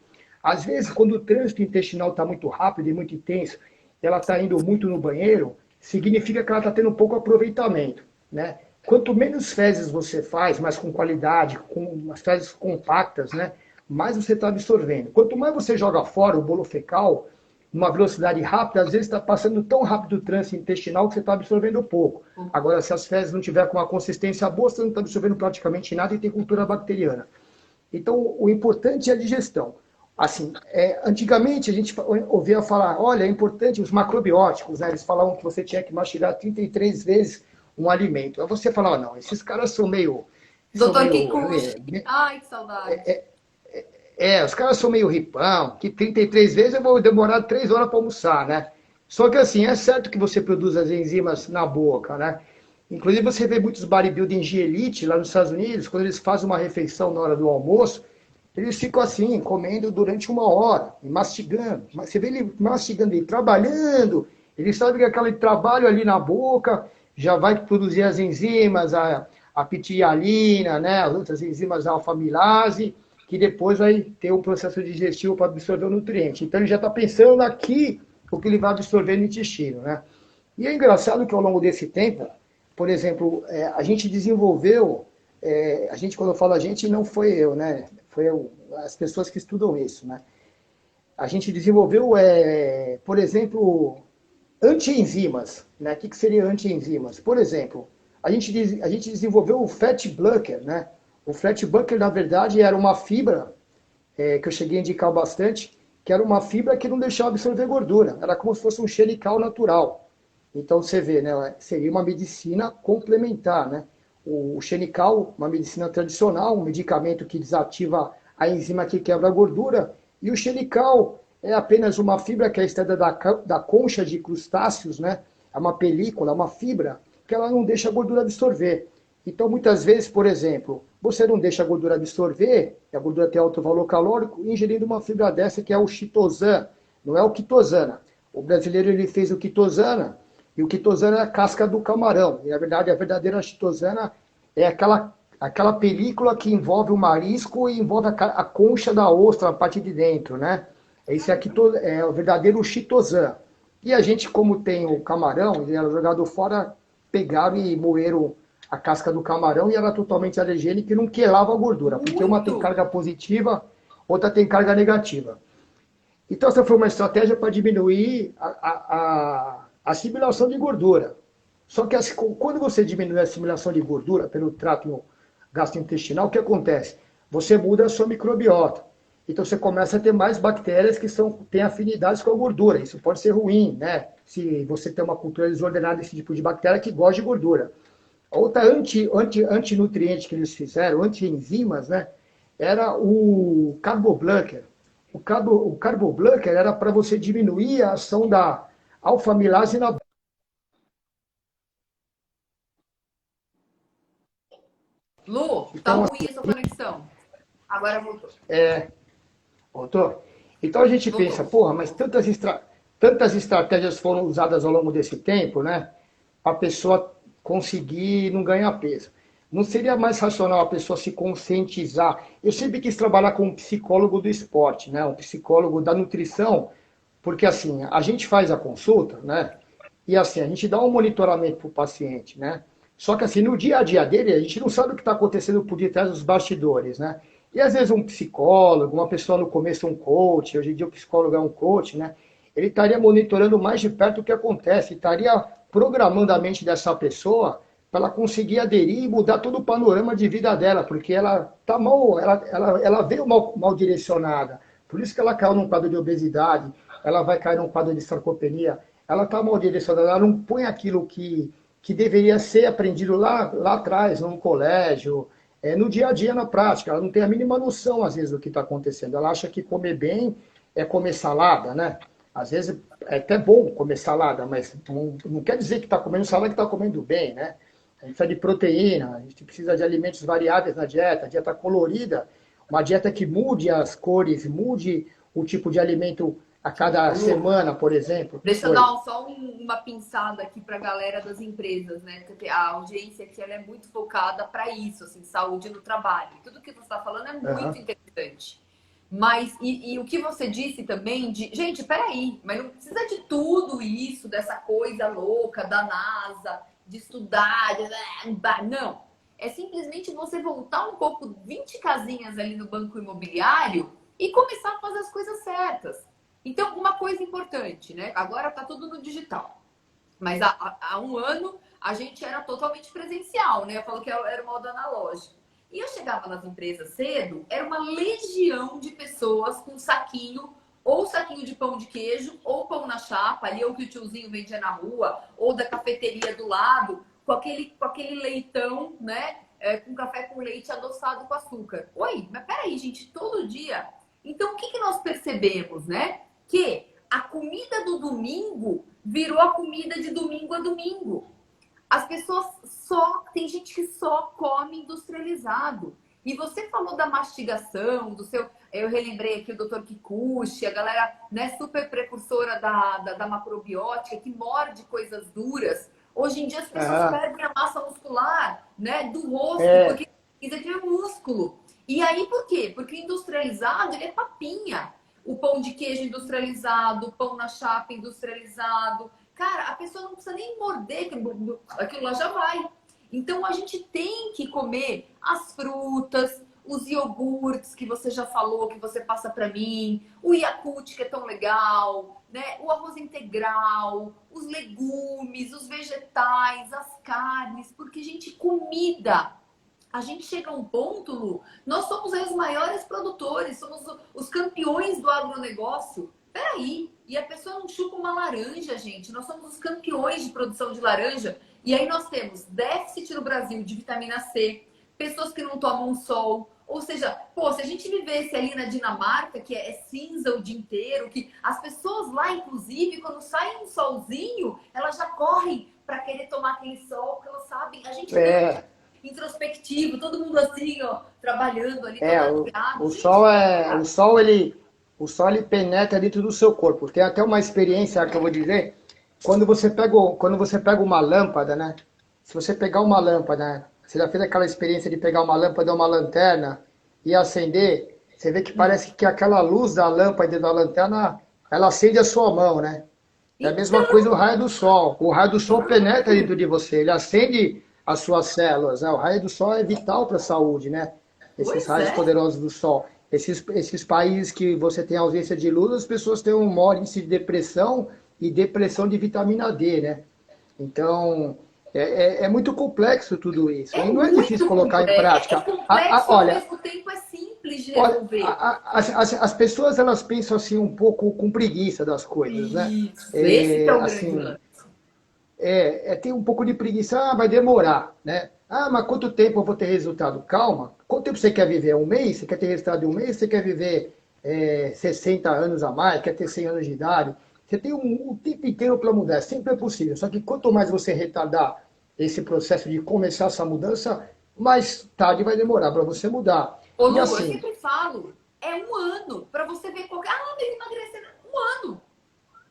Às vezes, quando o trânsito intestinal está muito rápido e muito intenso, ela está indo muito no banheiro, significa que ela está tendo um pouco aproveitamento, né? Quanto menos fezes você faz, mais com qualidade, com as fezes compactas, né? Mais você está absorvendo. Quanto mais você joga fora o bolo fecal, numa velocidade rápida, às vezes está passando tão rápido o trânsito intestinal que você está absorvendo pouco. Agora, se as fezes não tiver com uma consistência boa, você não está absorvendo praticamente nada e tem cultura bacteriana. Então, o importante é a digestão. Assim, antigamente a gente ouvia falar, olha, é importante os macrobióticos, né? Eles falavam que você tinha que mastigar 33 vezes um alimento. Aí você falava, não, esses caras são meio... São Doutor meio Kikuchi. Ai, que saudade. os caras são meio ripão, que 33 vezes eu vou demorar 3 horas para almoçar, né? Só que assim, é certo que você produz as enzimas na boca, né? Inclusive você vê muitos bodybuilding de elite lá nos Estados Unidos, quando eles fazem uma refeição na hora do almoço, eles ficam assim, comendo durante 1 hora, e mastigando. Você vê ele mastigando e trabalhando, ele sabe que aquele trabalho ali na boca já vai produzir as enzimas, a pitialina, né, as outras enzimas alfa-amilase, que depois vai ter um processo digestivo para absorver o nutriente. Então ele já está pensando aqui o que ele vai absorver no intestino, né? E é engraçado que ao longo desse tempo, por exemplo, a gente desenvolveu, a gente, quando eu falo a gente, não foi eu, né? As pessoas que estudam isso, né? A gente desenvolveu, por exemplo, antienzimas, né? O que seria antienzimas? Por exemplo, a gente desenvolveu o fat blocker, né? O fat blocker, na verdade, era uma fibra, que eu cheguei a indicar bastante, que era uma fibra que não deixava absorver gordura. Era como se fosse um xenical natural. Então você vê, né? Seria uma medicina complementar, né? O xenical, uma medicina tradicional, um medicamento que desativa a enzima que quebra a gordura, e o xenical é apenas uma fibra que é extraída da concha de crustáceos, né? É uma película, uma fibra, que ela não deixa a gordura absorver. Então, muitas vezes, por exemplo, você não deixa a gordura absorver, e a gordura tem alto valor calórico, ingerindo uma fibra dessa que é o chitosan, não é o quitosana. O brasileiro ele fez o quitosana, e o quitosana é a casca do camarão. E, na verdade, a verdadeira chitosana é aquela película que envolve o marisco e envolve a concha da ostra, a parte de dentro, né? Esse aqui é o verdadeiro chitosan. E a gente, como tem o camarão, ele era jogado fora, pegaram e moeram a casca do camarão e era totalmente alergênica e não quelava a gordura, porque uma tem carga positiva, outra tem carga negativa. Então, essa foi uma estratégia para diminuir a assimilação de gordura. Só que quando você diminui a assimilação de gordura pelo trato gastrointestinal, o que acontece? Você muda a sua microbiota. Então você começa a ter mais bactérias que têm afinidades com a gordura. Isso pode ser ruim, né? Se você tem uma cultura desordenada desse tipo de bactéria que gosta de gordura. A outra antinutriente que eles fizeram, antienzimas, né? Era o carboblocker. O carboblocker era para você diminuir a ação da alfa-amilase na... Lu, tá Então, ruim a sua conexão. Agora voltou. voltou? Então a gente pensa, Voltou. porra, mas tantas estratégias foram usadas ao longo desse tempo, né? Para a pessoa conseguir não ganhar peso. Não seria mais racional a pessoa se conscientizar? Eu sempre quis trabalhar com um psicólogo do esporte, né? Um psicólogo da nutrição, porque assim, a gente faz a consulta, né? E assim, a gente dá um monitoramento para o paciente, né? Só que assim, no dia a dia dele, a gente não sabe o que está acontecendo por detrás dos bastidores, né? E às vezes um psicólogo, uma pessoa no começo um coach, hoje em dia o psicólogo é um coach, né? Ele estaria monitorando mais de perto o que acontece, estaria programando a mente dessa pessoa para ela conseguir aderir e mudar todo o panorama de vida dela, porque ela tá mal, ela veio mal direcionada. Por isso que ela caiu num quadro de obesidade, ela vai cair num quadro de sarcopenia, ela está mal direcionada, ela não põe aquilo que deveria ser aprendido lá atrás, no colégio, no dia a dia, na prática. Ela não tem a mínima noção, às vezes, do que está acontecendo. Ela acha que comer bem é comer salada, né? Às vezes é até bom comer salada, mas não quer dizer que está comendo salada que está comendo bem, né? A gente precisa de proteína, a gente precisa de alimentos variáveis na dieta, dieta colorida, uma dieta que mude as cores, mude o tipo de alimento a cada Lu, semana, por exemplo. deixa eu Oi. dar uma pinçada aqui para a galera das empresas, né? Porque a audiência aqui ela é muito focada para isso, assim, saúde no trabalho. Tudo que você está falando é Uhum. muito interessante. Mas, e o que você disse também de. Gente, peraí, mas não precisa de tudo isso, dessa coisa louca da NASA, de estudar, não. É simplesmente você voltar um pouco 20 casinhas ali no banco imobiliário e começar a fazer as coisas certas. Então, uma coisa importante, né? Agora tá tudo no digital. Mas há um ano a gente era totalmente presencial, né? Eu falo que era o modo analógico. E eu chegava nas empresas cedo, era uma legião de pessoas com saquinho, ou saquinho de pão de queijo, ou pão na chapa, ali, ou que o tiozinho vendia na rua, ou da cafeteria do lado, com aquele leitão, né? Com café com leite adoçado com açúcar. Oi, mas peraí, gente, todo dia. Então, o que nós percebemos, né? Que a comida do domingo virou a comida de domingo a domingo. As pessoas tem gente que só come industrializado. E você falou da mastigação, do seu. Eu relembrei aqui o Dr. Kikuchi, a galera, né, super precursora da macrobiótica, que morde coisas duras. Hoje em dia as pessoas Aham. perdem a massa muscular, né, do rosto, É, porque precisa ter músculo. E aí por quê? Porque industrializado, ele é papinha. O pão de queijo industrializado, o pão na chapa industrializado. Cara, a pessoa não precisa nem morder, aquilo lá já vai. Então a gente tem que comer as frutas, os iogurtes que você já falou, que você passa para mim, o Yakult que é tão legal, né? O arroz integral, os legumes, os vegetais, as carnes, porque gente, comida. A gente chega a um ponto, Lu, nós somos aí os maiores produtores, somos os campeões do agronegócio. Peraí, e a pessoa não chupa uma laranja, gente. Nós somos os campeões de produção de laranja. E aí nós temos déficit no Brasil de vitamina C, pessoas que não tomam sol. Ou seja, pô, se a gente vivesse ali na Dinamarca, que é cinza o dia inteiro, que as pessoas lá, inclusive, quando saem um solzinho, elas já correm para querer tomar aquele sol, porque elas sabem. A gente não é, introspectivo, todo mundo assim, ó, trabalhando ali, todo é, ladeado. o Gente, sol é, o sol ele penetra dentro do seu corpo. Tem até uma experiência que eu vou dizer, quando você pega uma lâmpada, né? Se você pegar uma lâmpada, né? Você já fez aquela experiência de pegar uma lâmpada ou uma lanterna e acender, você vê que parece que aquela luz da lâmpada e da lanterna, ela acende a sua mão, né? É a mesma então, coisa o raio do sol. O raio do sol penetra dentro de você, ele acende as suas células, né? O raio do sol é vital para a saúde, né? Esses pois raios é. poderosos do sol. Esses países que você tem ausência de luz, as pessoas têm um maior índice de depressão e depressão de vitamina D, né? Então, é muito complexo tudo isso. É E não é difícil muito colocar em complexo, é prática. complexo e ao Olha, mesmo tempo é simples de olha, resolver. as pessoas elas pensam assim um pouco com preguiça das coisas, né? Isso, esse que é É, o grande assim, lance. tem um pouco de preguiça, vai demorar, né? Ah, mas quanto tempo eu vou ter resultado? Calma, quanto tempo você quer viver? Um mês? Você quer ter resultado em um mês? Você quer viver 60 anos a mais? Quer ter 100 anos de idade? Você tem um tempo inteiro para mudar, sempre é possível. Só que quanto mais você retardar esse processo de começar essa mudança, mais tarde vai demorar para você mudar. Ô E Lu, eu assim, sempre falo, é um ano para você ver qualquer. Ah, mas emagrecer. Um ano.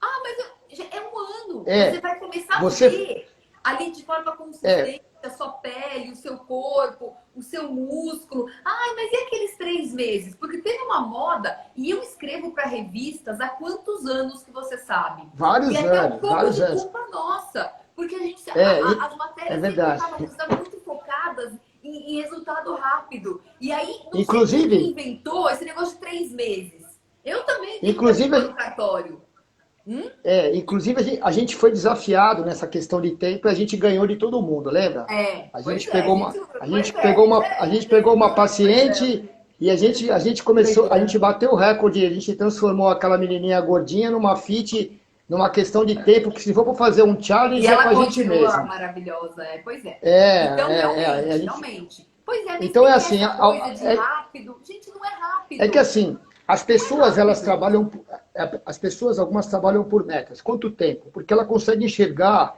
Ah, mas é um ano. Você é, vai começar a você, ver ali de forma é, consistente a sua pele, o seu corpo, o seu músculo. Ai, mas e aqueles 3 meses? Porque teve uma moda, e eu escrevo para revistas há quantos anos que você sabe? E vários até um anos, pouco vários de anos. culpa nossa. Porque a gente, É, as é matérias sempre verdade. estavam muito focadas em resultado rápido. E aí, não sei quem que Inclusive, inventou esse negócio de 3 meses. Eu também tenho que abrir meu inclusive, cartório. Hum? inclusive a gente foi desafiado nessa questão de tempo e a gente ganhou de todo mundo, lembra? É, A pois gente é, pegou gente, uma, a pois gente é, pegou uma, a gente pegou uma pois é, paciente e a gente começou, a gente bateu o recorde, a gente transformou aquela menininha gordinha numa fit, numa questão de tempo que se for para fazer um e challenge é com ela a gente continua mesmo. maravilhosa, pois é. Então, A realmente, gente, realmente. Pois é, mas então é tem assim, essa coisa de rápido. Gente, não é é que rápido. assim, as Não é pessoas elas rápido. trabalham, as pessoas algumas trabalham por metas. Quanto tempo? Porque ela consegue enxergar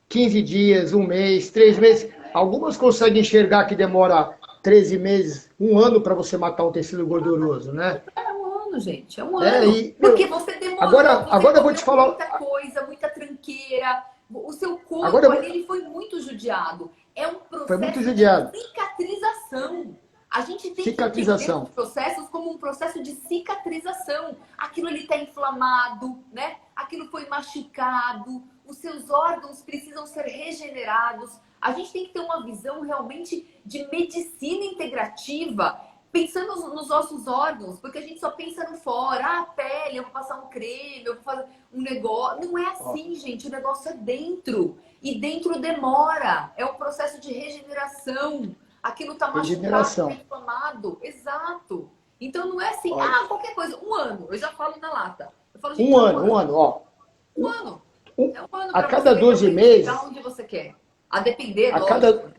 15 dias, um mês, 3 meses. Algumas conseguem enxergar que demora 13 meses, um ano para você matar um tecido gorduroso, né? É um ano, gente, é um ano. E, Porque meu, você demorou, agora, você agora eu vou te comeu falar. muita coisa, muita tranqueira. O seu Agora corpo eu vou, ali ele foi muito judiado. É um foi muito processo de judiado. cicatrização. A gente tem que entender os Cicatrização. processos como um processo de cicatrização. Aquilo ali está inflamado, né? Aquilo foi machucado, os seus órgãos precisam ser regenerados. A gente tem que ter uma visão realmente de medicina integrativa, pensando nos nossos órgãos, porque a gente só pensa no fora. Ah, a pele, eu vou passar um creme, eu vou fazer um negócio. Não é Ó, assim, gente. O negócio é dentro. E dentro demora. É um processo de regeneração. Aquilo tá machucado, tá regeneração. inflamado. Exato. Então não é assim, Olha, qualquer coisa. Um ano. Eu já falo na lata. Eu falo, gente, um é um ano, um ano. ano, ó. Um ano. Um- É um ano a para você cada realmente 12 chegar meses, onde você quer. A depender, a lógico, cada, né?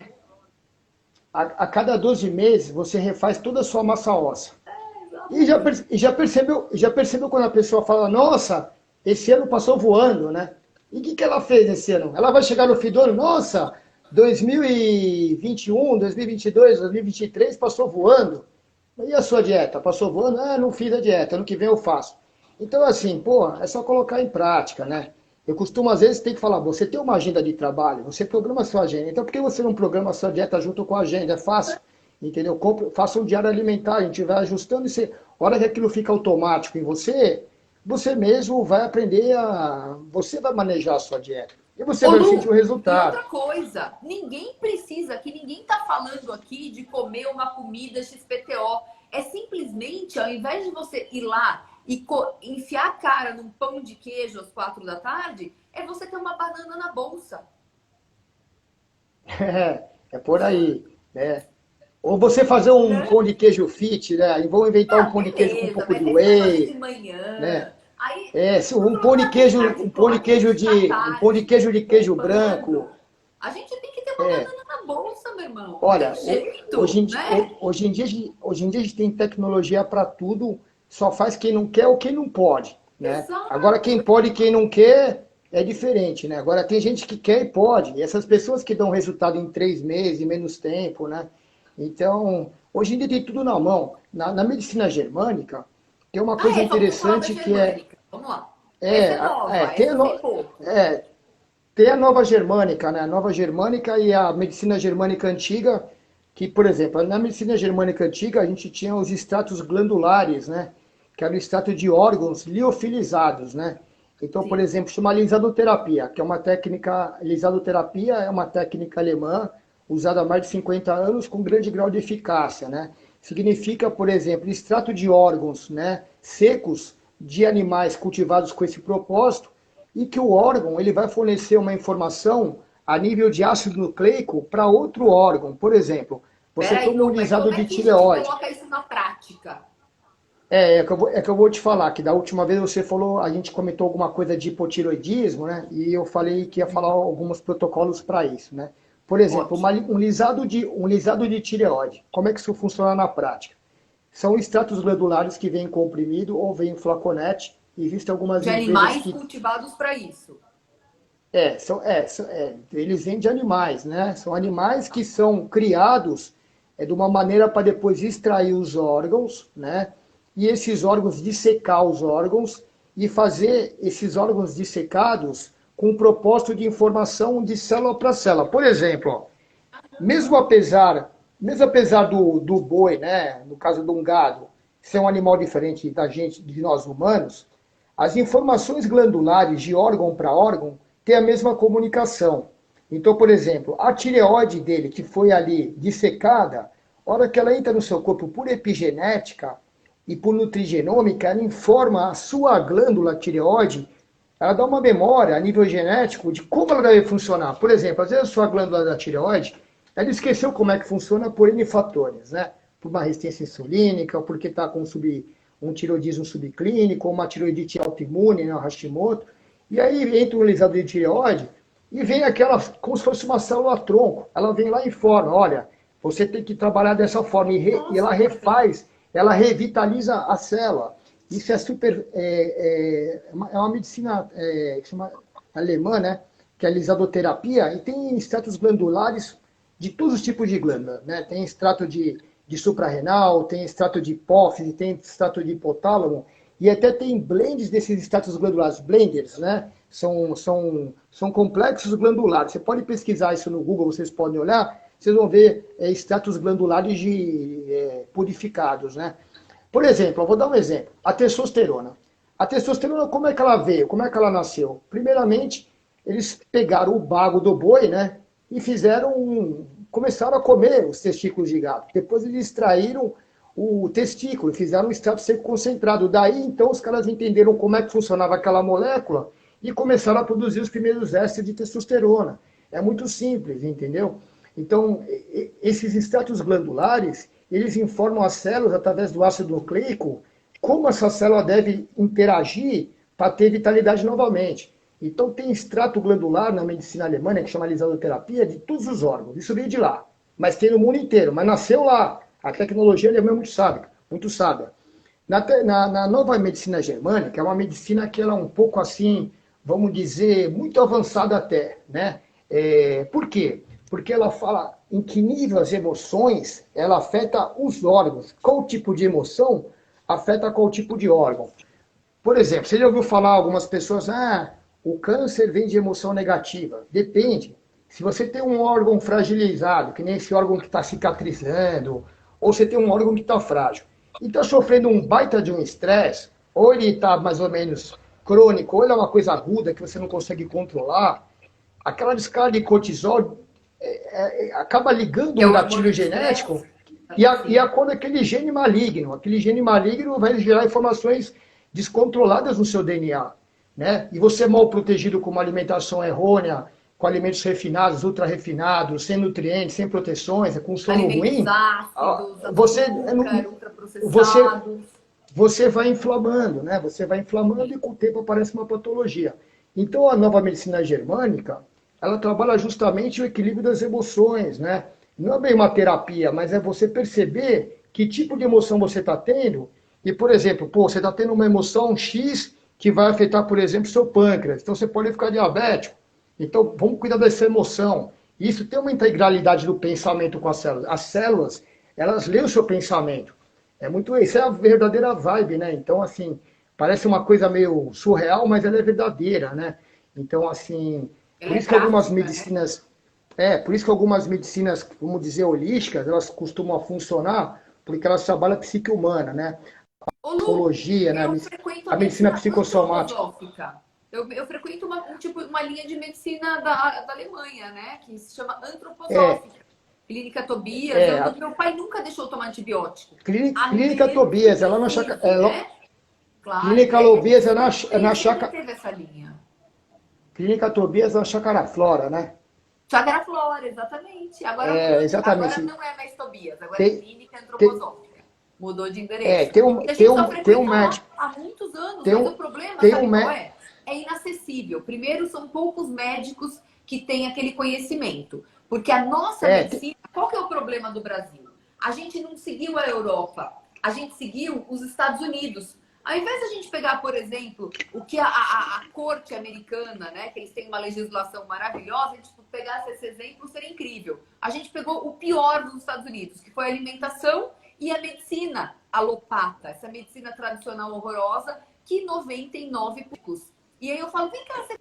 a cada 12 meses, você refaz toda a sua massa óssea. E já, Exatamente. já percebeu quando a pessoa fala, nossa, esse ano passou voando, né? E o que ela fez esse ano? Ela vai chegar no fim do ano, nossa, 2021, 2022, 2023 passou voando. E a sua dieta? Passou voando? Ah, não fiz a dieta, ano que vem eu faço. Então, assim, pô, é só colocar em prática, né? Eu costumo, às vezes, ter que falar, você tem uma agenda de trabalho, você programa a sua agenda. Então, por que você não programa a sua dieta junto com a agenda? É fácil, entendeu? Faça um diário alimentar, a gente vai ajustando e você, a hora que aquilo fica automático em você, você mesmo vai aprender a... Você vai manejar a sua dieta. E você Ô vai sentir o Lu, e resultado. outra coisa, ninguém precisa, que ninguém tá falando aqui de comer uma comida XPTO. É simplesmente, ao invés de você ir lá e enfiar a cara num pão de queijo às 4 da tarde, é você ter uma banana na bolsa. É por aí, né? Ou você fazer um Né? pão de queijo fit, né? E vão inventar um Não, pão de queijo com um beleza, pouco mas de aí você vai fazer de whey, né? manhã. Aí, Se por um pão de falar de queijo, tarde, coloca isso na de tarde, queijo branco. bombando. A gente tem que ter uma banana na bolsa, meu irmão. Não tem Olha, jeito, né? hoje em dia a gente tem tecnologia para tudo, só faz quem não quer ou quem não pode, né? Agora Exato. quem pode e quem não quer é diferente, né? Agora tem gente que quer e pode. E essas pessoas que dão resultado em 3 meses, em menos tempo, né? Então, hoje em dia tem tudo na mão. Na medicina germânica, tem uma Ah, coisa é, faltou falar da interessante que germânica. Vamos lá. Essa é, é nova, tem essa eu sei pouco. tem a nova germânica, né? A nova germânica e a medicina germânica antiga, que, por exemplo, na medicina germânica antiga a gente tinha os estratos glandulares, né? Que era o extrato de órgãos liofilizados, né? Então, por Sim. exemplo, chama lisadoterapia, que é uma técnica, lisadoterapia é uma técnica alemã usada há mais de 50 anos com grande grau de eficácia, né? Significa, por exemplo, extrato de órgãos, né, secos de animais cultivados com esse propósito e que o órgão ele vai fornecer uma informação a nível de ácido nucleico para outro órgão. Por exemplo, você Peraí, toma um Lu, mas lisado como é de que a gente tireoide. coloca isso na prática? É que eu vou te falar, que da última vez você falou, a gente comentou alguma coisa de hipotiroidismo, né? E eu falei que ia falar alguns protocolos para isso, né? Por exemplo, Ótimo. um lisado de tireoide. Como é que isso funciona na prática? São extratos glandulares que vêm comprimido ou vêm em flaconete. Existem algumas De empresas animais que cultivados para isso. eles vêm de animais, né? São animais que são criados de uma maneira para depois extrair os órgãos, né? E esses órgãos dissecar os órgãos e fazer esses órgãos dissecados com o propósito de informação de célula para célula. Por exemplo, ó, mesmo apesar do boi, né? No caso de um gado, ser um animal diferente da gente, de nós humanos, as informações glandulares de órgão para órgão têm a mesma comunicação. Então, por exemplo, a tireoide dele, que foi ali dissecada, a hora que ela entra no seu corpo por epigenética e por nutrigenômica, ela informa a sua glândula tireoide, ela dá uma memória a nível genético de como ela deve funcionar. Por exemplo, às vezes a sua glândula da tireoide, ela esqueceu como é que funciona por N fatores, né? Por uma resistência insulínica, ou porque está com um tiroidismo subclínico, ou uma tiroidite autoimune, né, o Hashimoto. E aí entra um lisador de tireoide e vem aquela, como se fosse uma célula-tronco. Ela vem lá e informa, olha, você tem que trabalhar dessa forma. E ela Nossa, que bacana. refaz, ela revitaliza a célula. Isso é super. É uma medicina que chama alemã, né? Que é a lisadoterapia, e tem extratos glandulares de todos os tipos de glândula, né? Tem extrato de suprarrenal, tem extrato de hipófise, tem extrato de hipotálamo, e até tem blends desses extratos glandulares, blenders, né? São complexos glandulares. Você pode pesquisar isso no Google, vocês podem olhar, vocês vão ver extratos glandulares purificados, né? Por exemplo, eu vou dar um exemplo. A testosterona. A testosterona, como é que ela veio? Como é que ela nasceu? Primeiramente, eles pegaram o bago do boi, né? E começaram a comer os testículos de gato. Depois eles extraíram o testículo, fizeram um extrato seco concentrado. Daí, então, os caras entenderam como é que funcionava aquela molécula e começaram a produzir os primeiros ésteres de testosterona. É muito simples, entendeu? Então, esses extratos glandulares, eles informam as células, através do ácido nucleico, como essa célula deve interagir para ter vitalidade novamente. Então, tem extrato glandular na medicina alemã, que chama lisadoterapia, de todos os órgãos. Isso veio de lá. Mas tem no mundo inteiro. Mas nasceu lá. A tecnologia alemã é muito sábia. Muito sábia. Na nova medicina germânica, é uma medicina que ela é um pouco assim, vamos dizer, muito avançada até, né? Por quê? Porque ela fala em que nível as emoções ela afeta os órgãos. Qual tipo de emoção afeta qual tipo de órgão. Por exemplo, você já ouviu falar algumas pessoas, O câncer vem de emoção negativa. Depende. Se você tem um órgão fragilizado, que nem esse órgão que está cicatrizando, ou você tem um órgão que está frágil, e está sofrendo um baita de um estresse, ou ele está mais ou menos crônico, ou ele é uma coisa aguda que você não consegue controlar, aquela descarga de cortisol acaba ligando Que é um o gatilho hormônio de genético estresse. e acorda aquele gene maligno. Aquele gene maligno vai gerar informações descontroladas no seu DNA. Né? E você é mal protegido com uma alimentação errônea, com alimentos refinados, ultra refinados, sem nutrientes, sem proteções, com sono Alimentos ruim, ácidos, você, açúcar, você, ultraprocessados. você vai inflamando, né? Você vai inflamando e com o tempo aparece uma patologia. Então a nova medicina germânica, ela trabalha justamente o equilíbrio das emoções, né? Não é bem uma terapia, mas é você perceber que tipo de emoção você está tendo. E, por exemplo, pô, você está tendo uma emoção X que vai afetar, por exemplo, seu pâncreas. Então você pode ficar diabético. Então vamos cuidar dessa emoção. Isso tem uma integralidade do pensamento com as células. As células, elas leem o seu pensamento. É muito, isso é a verdadeira vibe, né? Então, assim, parece uma coisa meio surreal, mas ela é verdadeira, né? Então, assim, Ela por é isso que algumas prática, né? medicinas, por isso que algumas medicinas, vamos dizer, holísticas, elas costumam funcionar porque elas trabalham a psique humana, né? Ô Lu, Psicologia, né? eu frequento a A medicina medicina psicossomática. antroposófica. Eu frequento uma linha de medicina da Alemanha, né? Que se chama É, antroposófica. Clínica Tobias. é, a Meu pai nunca deixou eu tomar antibiótico. A Clínica menos que Tobias, ela na precise, né? Claro, Clínica é Tobias é sempre, na sempre teve essa linha. Clínica Tobias é na Chácara Flora, né? Chácara Flora, exatamente. Agora É, mudou agora exatamente. não é mais Tobias, agora é Tem, Clínica tem, Antroposófica. Mudou de endereço. E a tem gente só um frequenta lá médico, há muitos anos, tem mas o um, problema, tem um sabe qual médico, é? É inacessível. Primeiro, são poucos médicos que têm aquele conhecimento. Porque a nossa é, tem- medicina, qual que é o problema do Brasil? A gente não seguiu a Europa, a gente seguiu os Estados Unidos. Ao invés de a gente pegar, por exemplo, o que a corte americana, né, que eles têm uma legislação maravilhosa, a gente pegasse esse exemplo, seria incrível. A gente pegou o pior dos Estados Unidos, que foi a alimentação e a medicina alopata, essa medicina tradicional horrorosa, que 99%. E aí eu falo, vem cá, você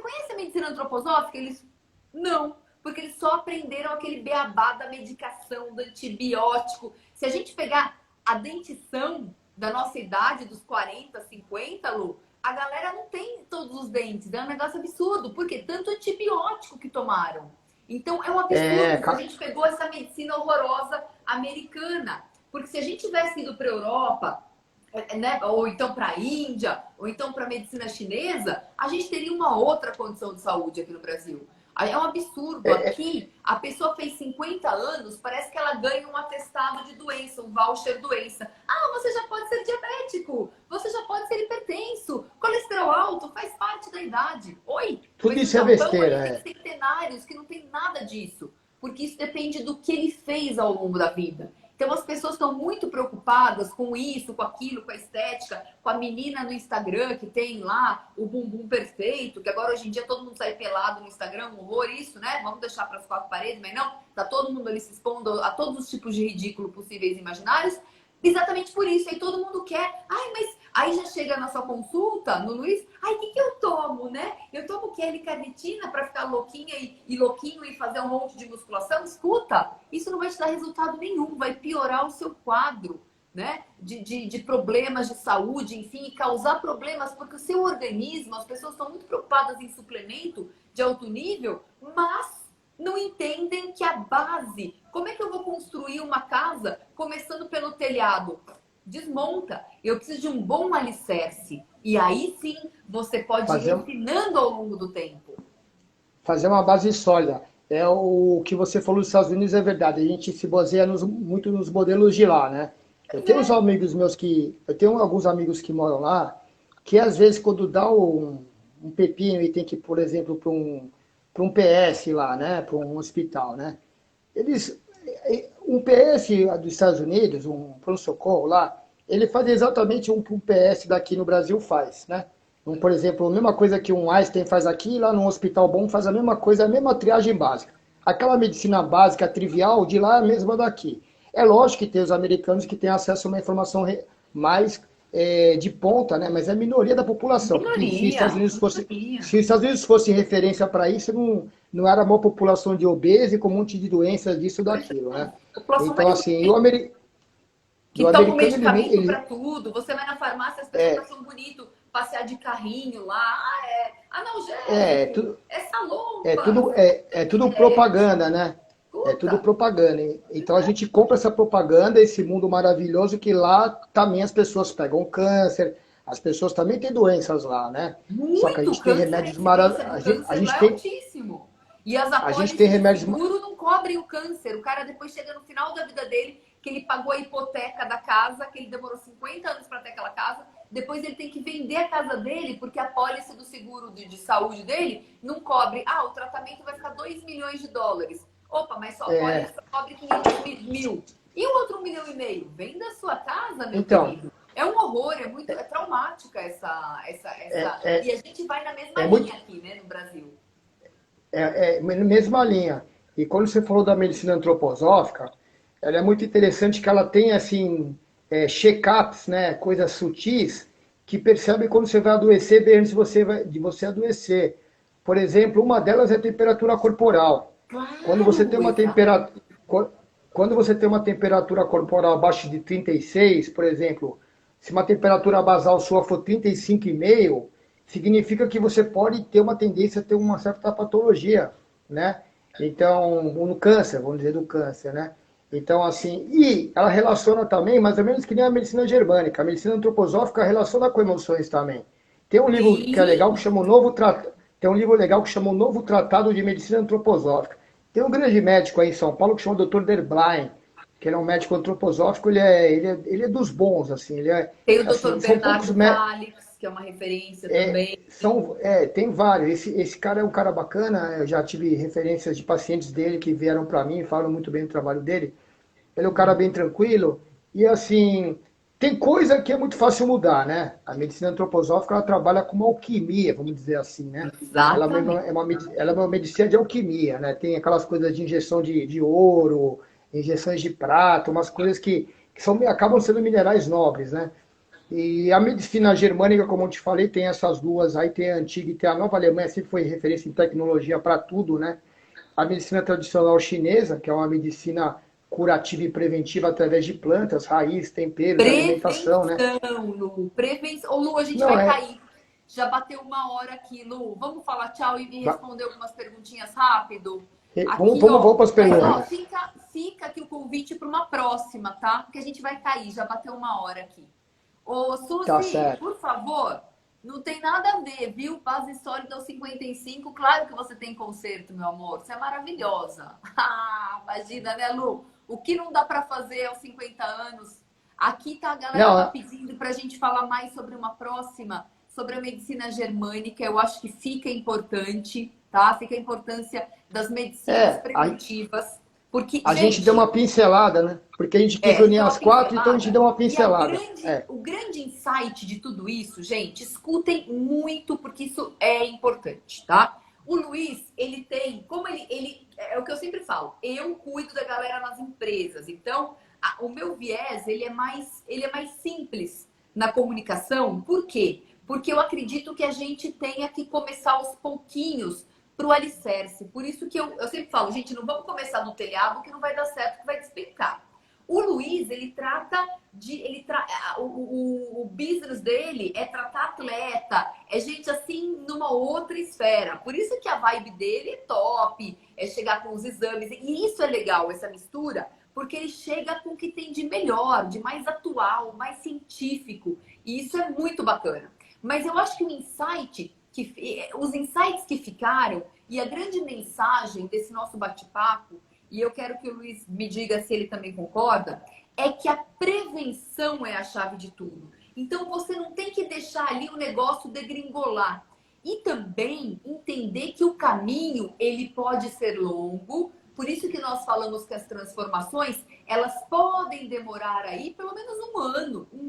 conhece a medicina antroposófica? Eles, não, porque eles só aprenderam aquele beabá da medicação, do antibiótico. Se a gente pegar a dentição da nossa idade, dos 40, 50, Lu, a galera não tem todos os dentes. É um negócio absurdo. Por quê? Tanto antibiótico que tomaram. Então, é um é, absurdo se a gente pegou essa medicina horrorosa americana. Porque se a gente tivesse ido para a Europa, né, ou então para a Índia, ou então para a medicina chinesa, a gente teria uma outra condição de saúde aqui no Brasil. É um absurdo. Aqui, a pessoa fez 50 anos, parece que ela ganha um atestado de doença, um voucher doença. Ah, você já pode ser diabético, você já pode ser hipertenso, colesterol alto faz parte da idade. Oi, tudo mas o isso é Japão ele besteira, tem centenários que não tem nada disso, porque isso depende do que ele fez ao longo da vida. Então as pessoas estão muito preocupadas com isso, com aquilo, com a estética, com a menina no Instagram que tem lá o bumbum perfeito, que agora hoje em dia todo mundo sai pelado no Instagram, um horror isso, né? Vamos deixar para as quatro paredes, mas não, tá todo mundo ali se expondo a todos os tipos de ridículo possíveis e imaginários. Exatamente por isso, aí todo mundo quer. Ai, mas aí já chega na sua consulta, no Luiz, ai, o que eu tomo, né? Eu tomo L-carnitina para ficar louquinha e louquinho e fazer um monte de musculação? Escuta, isso não vai te dar resultado nenhum, vai piorar o seu quadro, né? De problemas de saúde, enfim, e causar problemas, porque o seu organismo, as pessoas estão muito preocupadas em suplemento de alto nível, mas não entendem que a base, como é que eu vou construir uma casa começando pelo telhado? Desmonta. Eu preciso de um bom alicerce. E aí sim você pode ir fazer, refinando ao longo do tempo. fazer uma base sólida. É o que você falou dos Estados Unidos é verdade. A gente se baseia muito nos modelos de lá, né? Eu tenho alguns amigos que moram lá, que às vezes quando dá um pepino e tem que, por exemplo, para um PS lá, né? Para um hospital, né? Eles, um PS dos Estados Unidos, um pronto-socorro lá, ele faz exatamente um PS daqui no Brasil faz, né? Por exemplo, a mesma coisa que um Einstein faz aqui, lá num hospital bom faz a mesma coisa, a mesma triagem básica. Aquela medicina básica, trivial, de lá é a mesma daqui. É lógico que tem os americanos que têm acesso a uma informação mais de ponta, né? Mas é a minoria da população, porque Minoria, minoria. se os Estados Unidos fosse referência para isso, não era uma população de obeso e com um monte de doenças disso ou Pois daquilo, é. né? População Então, mais assim, que o toma um americano, medicamento para tudo. Você vai na farmácia, as pessoas é, acham bonito passear de carrinho lá. Ah, é é, analgésico, tudo, é salompa, é tudo remédio. propaganda, né? É tudo Puta. propaganda. Então a gente compra essa propaganda, esse mundo maravilhoso que lá também as pessoas pegam câncer, as pessoas também têm doenças lá, né? Só que a Muito gente tem câncer, a remédios incidência do maravilhosos. câncer lá é altíssimo. E as A gente tem apólices de remédios. seguro não cobrem o câncer. O cara depois chega no final da vida dele, que ele pagou a hipoteca da casa, que ele demorou 50 anos para ter aquela casa, depois ele tem que vender a casa dele, porque a apólice do seguro de saúde dele não cobre. Ah, o tratamento vai ficar 2 milhões de dólares. Opa, mas só a É, apólice cobre 500 mil. E o outro 1,5 milhão? Venda a sua casa, meu então, querido. É um horror, é traumática é, e a gente vai na mesma é linha muito. aqui, né, no Brasil. Mesma linha. E quando você falou da medicina antroposófica, ela é muito interessante que ela tem assim check-ups, né, coisas sutis que percebem quando você vai adoecer bem antes de você adoecer. Por exemplo, uma delas é a temperatura corporal. Quando você tem Claro, uma exato. temperatura, quando você tem uma temperatura corporal abaixo de 36, por exemplo, se uma temperatura basal sua for 35,5, significa que você pode ter uma tendência a ter uma certa patologia, né? Então, no câncer, vamos dizer do câncer, né? Então, assim, e ela relaciona também, mais ou menos que nem a medicina germânica, a medicina antroposófica relaciona com emoções também. Tem um livro que é legal que Sim, chama o Novo Tratado, tem um livro legal que chama o Novo Tratado de Medicina Antroposófica. Tem um grande médico aí em São Paulo que chama o Dr. Derblind, que ele é um médico antroposófico, ele é dos bons, assim, ele é, tem o assim, Dr. são poucos Bernardo Calix, que é uma referência também. tem vários. Esse cara é um cara bacana. Eu já tive referências de pacientes dele que vieram para mim, falam muito bem do trabalho dele. Ele é um cara bem tranquilo. E assim, tem coisa que é muito fácil mudar, né? A medicina antroposófica ela trabalha com uma alquimia, vamos dizer assim, né? Ela mesma Exatamente. ela é uma medicina de alquimia, né? Tem aquelas coisas de injeção de ouro, injeções de prata, umas coisas que acabam sendo minerais nobres, né? E a medicina germânica, como eu te falei, tem essas duas aí, tem a antiga e tem a nova. A Alemanha sempre foi referência em tecnologia para tudo, né? A medicina tradicional chinesa, que é uma medicina curativa e preventiva através de plantas, raiz, temperos, alimentação, né? Prevenção, Lu. Prevenção. Ô, Lu, a gente Não vai é. cair. Já bateu 1 hora aqui, Lu. Vamos falar tchau e me responder algumas perguntinhas rápido? Aqui, Vamos ó. para as Mas, ó, perguntas. fica aqui o convite para uma próxima, tá? Porque a gente vai cair. Já bateu 1 hora aqui. Ô, Tá Suzy, certo. por favor, não tem nada a ver, viu? Base sólida aos 55. Claro que você tem conserto, meu amor. Você é maravilhosa. Ah, imagina, né, Lu? O que não dá para fazer aos 50 anos? Aqui tá, a galera tá Não, pedindo para a gente falar mais sobre uma próxima, sobre a medicina germânica. Eu acho que fica importante, tá? Fica a importância das medicinas é. preventivas. Porque, A gente deu gente, uma pincelada, né? Porque a gente quis a gente unir deu uma as quatro, então a gente pincelada. deu uma E pincelada. o grande insight de tudo isso, gente, escutem muito, porque isso é importante, tá? O Luiz, ele tem, como ele é o que eu sempre falo, eu cuido da galera nas empresas. Então, o meu viés, ele é mais simples na comunicação. Por quê? Porque eu acredito que a gente tenha que começar aos pouquinhos para o alicerce. Por isso que eu sempre falo, gente, não vamos começar no telhado que não vai dar certo, que vai despencar. O Luiz, ele trata de. O business dele é tratar atleta, é gente assim numa outra esfera. Por isso que a vibe dele é top, é chegar com os exames. E isso é legal, essa mistura, porque ele chega com o que tem de melhor, de mais atual, mais científico. E isso é muito bacana. Mas eu acho que os insights que ficaram e a grande mensagem desse nosso bate-papo, e eu quero que o Luiz me diga se ele também concorda, é que a prevenção é a chave de tudo. Então você não tem que deixar ali o negócio degringolar. E também entender que o caminho ele pode ser longo, por isso que nós falamos que as transformações elas podem demorar aí pelo menos um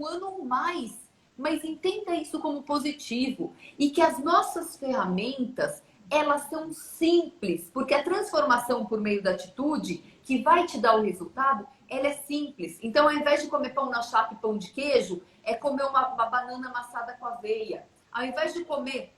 ano ou mais. Mas entenda isso como positivo e que as nossas ferramentas elas são simples, porque a transformação por meio da atitude que vai te dar o resultado, ela é simples. Então, ao invés de comer pão na chapa e pão de queijo, é comer uma banana amassada com aveia. Ao invés de comer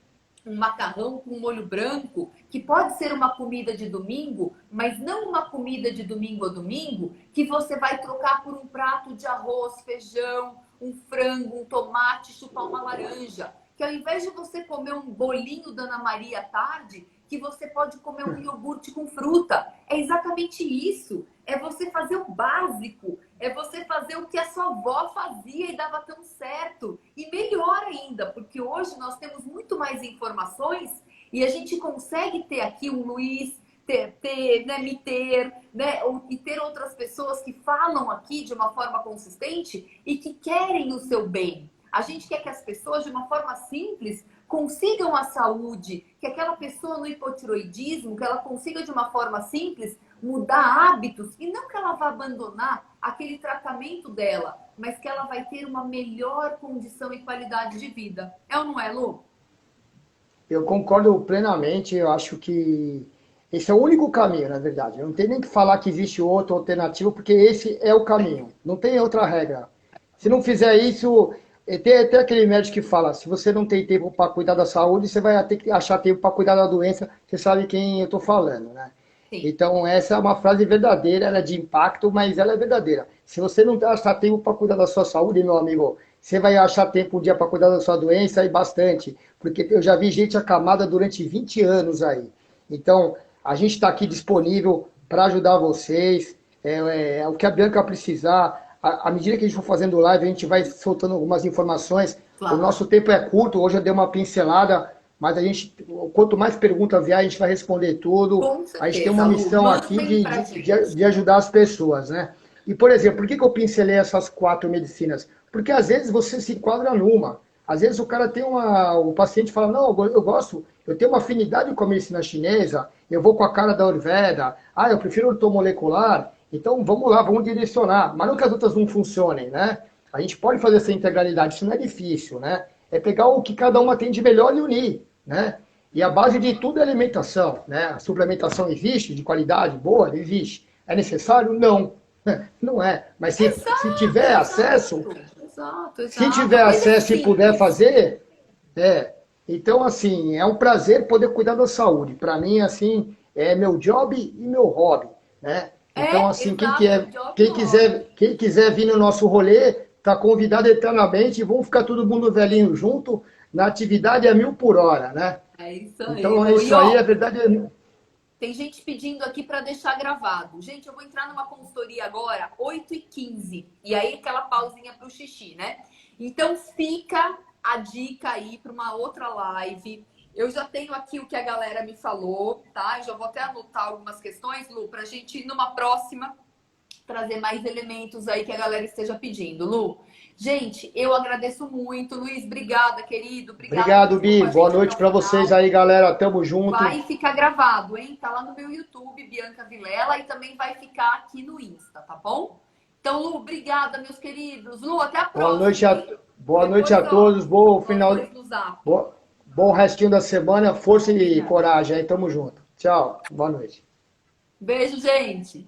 um macarrão com molho branco, que pode ser uma comida de domingo, mas não uma comida de domingo a domingo, que você vai trocar por um prato de arroz, feijão, um frango, um tomate, chupar uma laranja. Que ao invés de você comer um bolinho da Ana Maria à tarde, que você pode comer um iogurte com fruta. É exatamente isso. É você fazer o básico. É você fazer o que a sua avó fazia e dava tão certo. E melhor ainda, porque hoje nós temos muito mais informações e a gente consegue ter aqui um Luiz, e ter outras pessoas que falam aqui de uma forma consistente e que querem o seu bem. A gente quer que as pessoas, de uma forma simples, consigam a saúde, que aquela pessoa no hipotiroidismo, que ela consiga de uma forma simples mudar hábitos e não que ela vá abandonar aquele tratamento dela, mas que ela vai ter uma melhor condição e qualidade de vida. É ou não é, Lu? Eu concordo plenamente, eu acho que esse é o único caminho, na verdade. Não tem nem que falar que existe outro alternativo, porque esse é o caminho. Não tem outra regra. Se não fizer isso, tem até aquele médico que fala, se você não tem tempo para cuidar da saúde, você vai ter que achar tempo para cuidar da doença. Você sabe quem eu estou falando, né? Sim. Então, essa é uma frase verdadeira, ela é de impacto, mas ela é verdadeira. Se você não achar tempo para cuidar da sua saúde, meu amigo, você vai achar tempo um dia para cuidar da sua doença e bastante. Porque eu já vi gente acamada durante 20 anos aí. Então, a gente está aqui disponível para ajudar vocês. O que a Bianca precisar. À medida que a gente for fazendo live, a gente vai soltando algumas informações. Claro. O nosso tempo é curto, hoje eu dei uma pincelada, mas a gente, quanto mais pergunta vier, a gente vai responder tudo. Com certeza, A gente tem uma missão Lu, aqui mandem pra gente. de ajudar as pessoas, né? E, por exemplo, por que eu pincelei essas 4 medicinas? Porque às vezes você se enquadra numa. Às vezes o cara tem o paciente fala, não, eu gosto, eu tenho uma afinidade com a medicina chinesa, eu vou com a cara da Ayurveda, eu prefiro ortomolecular, então vamos lá, vamos direcionar. Mas não que as outras não funcionem, né? A gente pode fazer essa integralidade, isso não é difícil, né? É pegar o que cada uma tem de melhor e unir, né? E a base de tudo é alimentação, né? A suplementação existe, de qualidade boa, existe. É necessário? Não. Não é. Mas se tiver acesso, se tiver acesso e puder fazer, então, assim, é um prazer poder cuidar da saúde. Para mim, assim, é meu job e meu hobby, né? Então, assim, quem quiser vir no nosso rolê, está convidado eternamente e vamos ficar todo mundo velhinho junto, na atividade a 1000 por hora, né? É isso aí. Então, é isso aí, a verdade é... Tem gente pedindo aqui para deixar gravado. Gente, eu vou entrar numa consultoria agora, 8h15. E aí, aquela pausinha para o xixi, né? Então, fica a dica aí para uma outra live. Eu já tenho aqui o que a galera me falou, tá? Eu já vou até anotar algumas questões, Lu, para a gente, numa próxima, trazer mais elementos aí que a galera esteja pedindo. Lu, gente, eu agradeço muito. Luiz, obrigada, querido. Obrigado, Bi. Boa noite para vocês aí, galera. Tamo junto. Vai ficar gravado, hein? Tá lá no meu YouTube, Bianca Vilela, e também vai ficar aqui no Insta, tá bom? Então, Lu, obrigada, meus queridos. Lu, até a próxima. Boa noite a todos. Bom final. Bom restinho da semana. Força e coragem aí. Tamo junto. Tchau. Boa noite. Beijo, gente.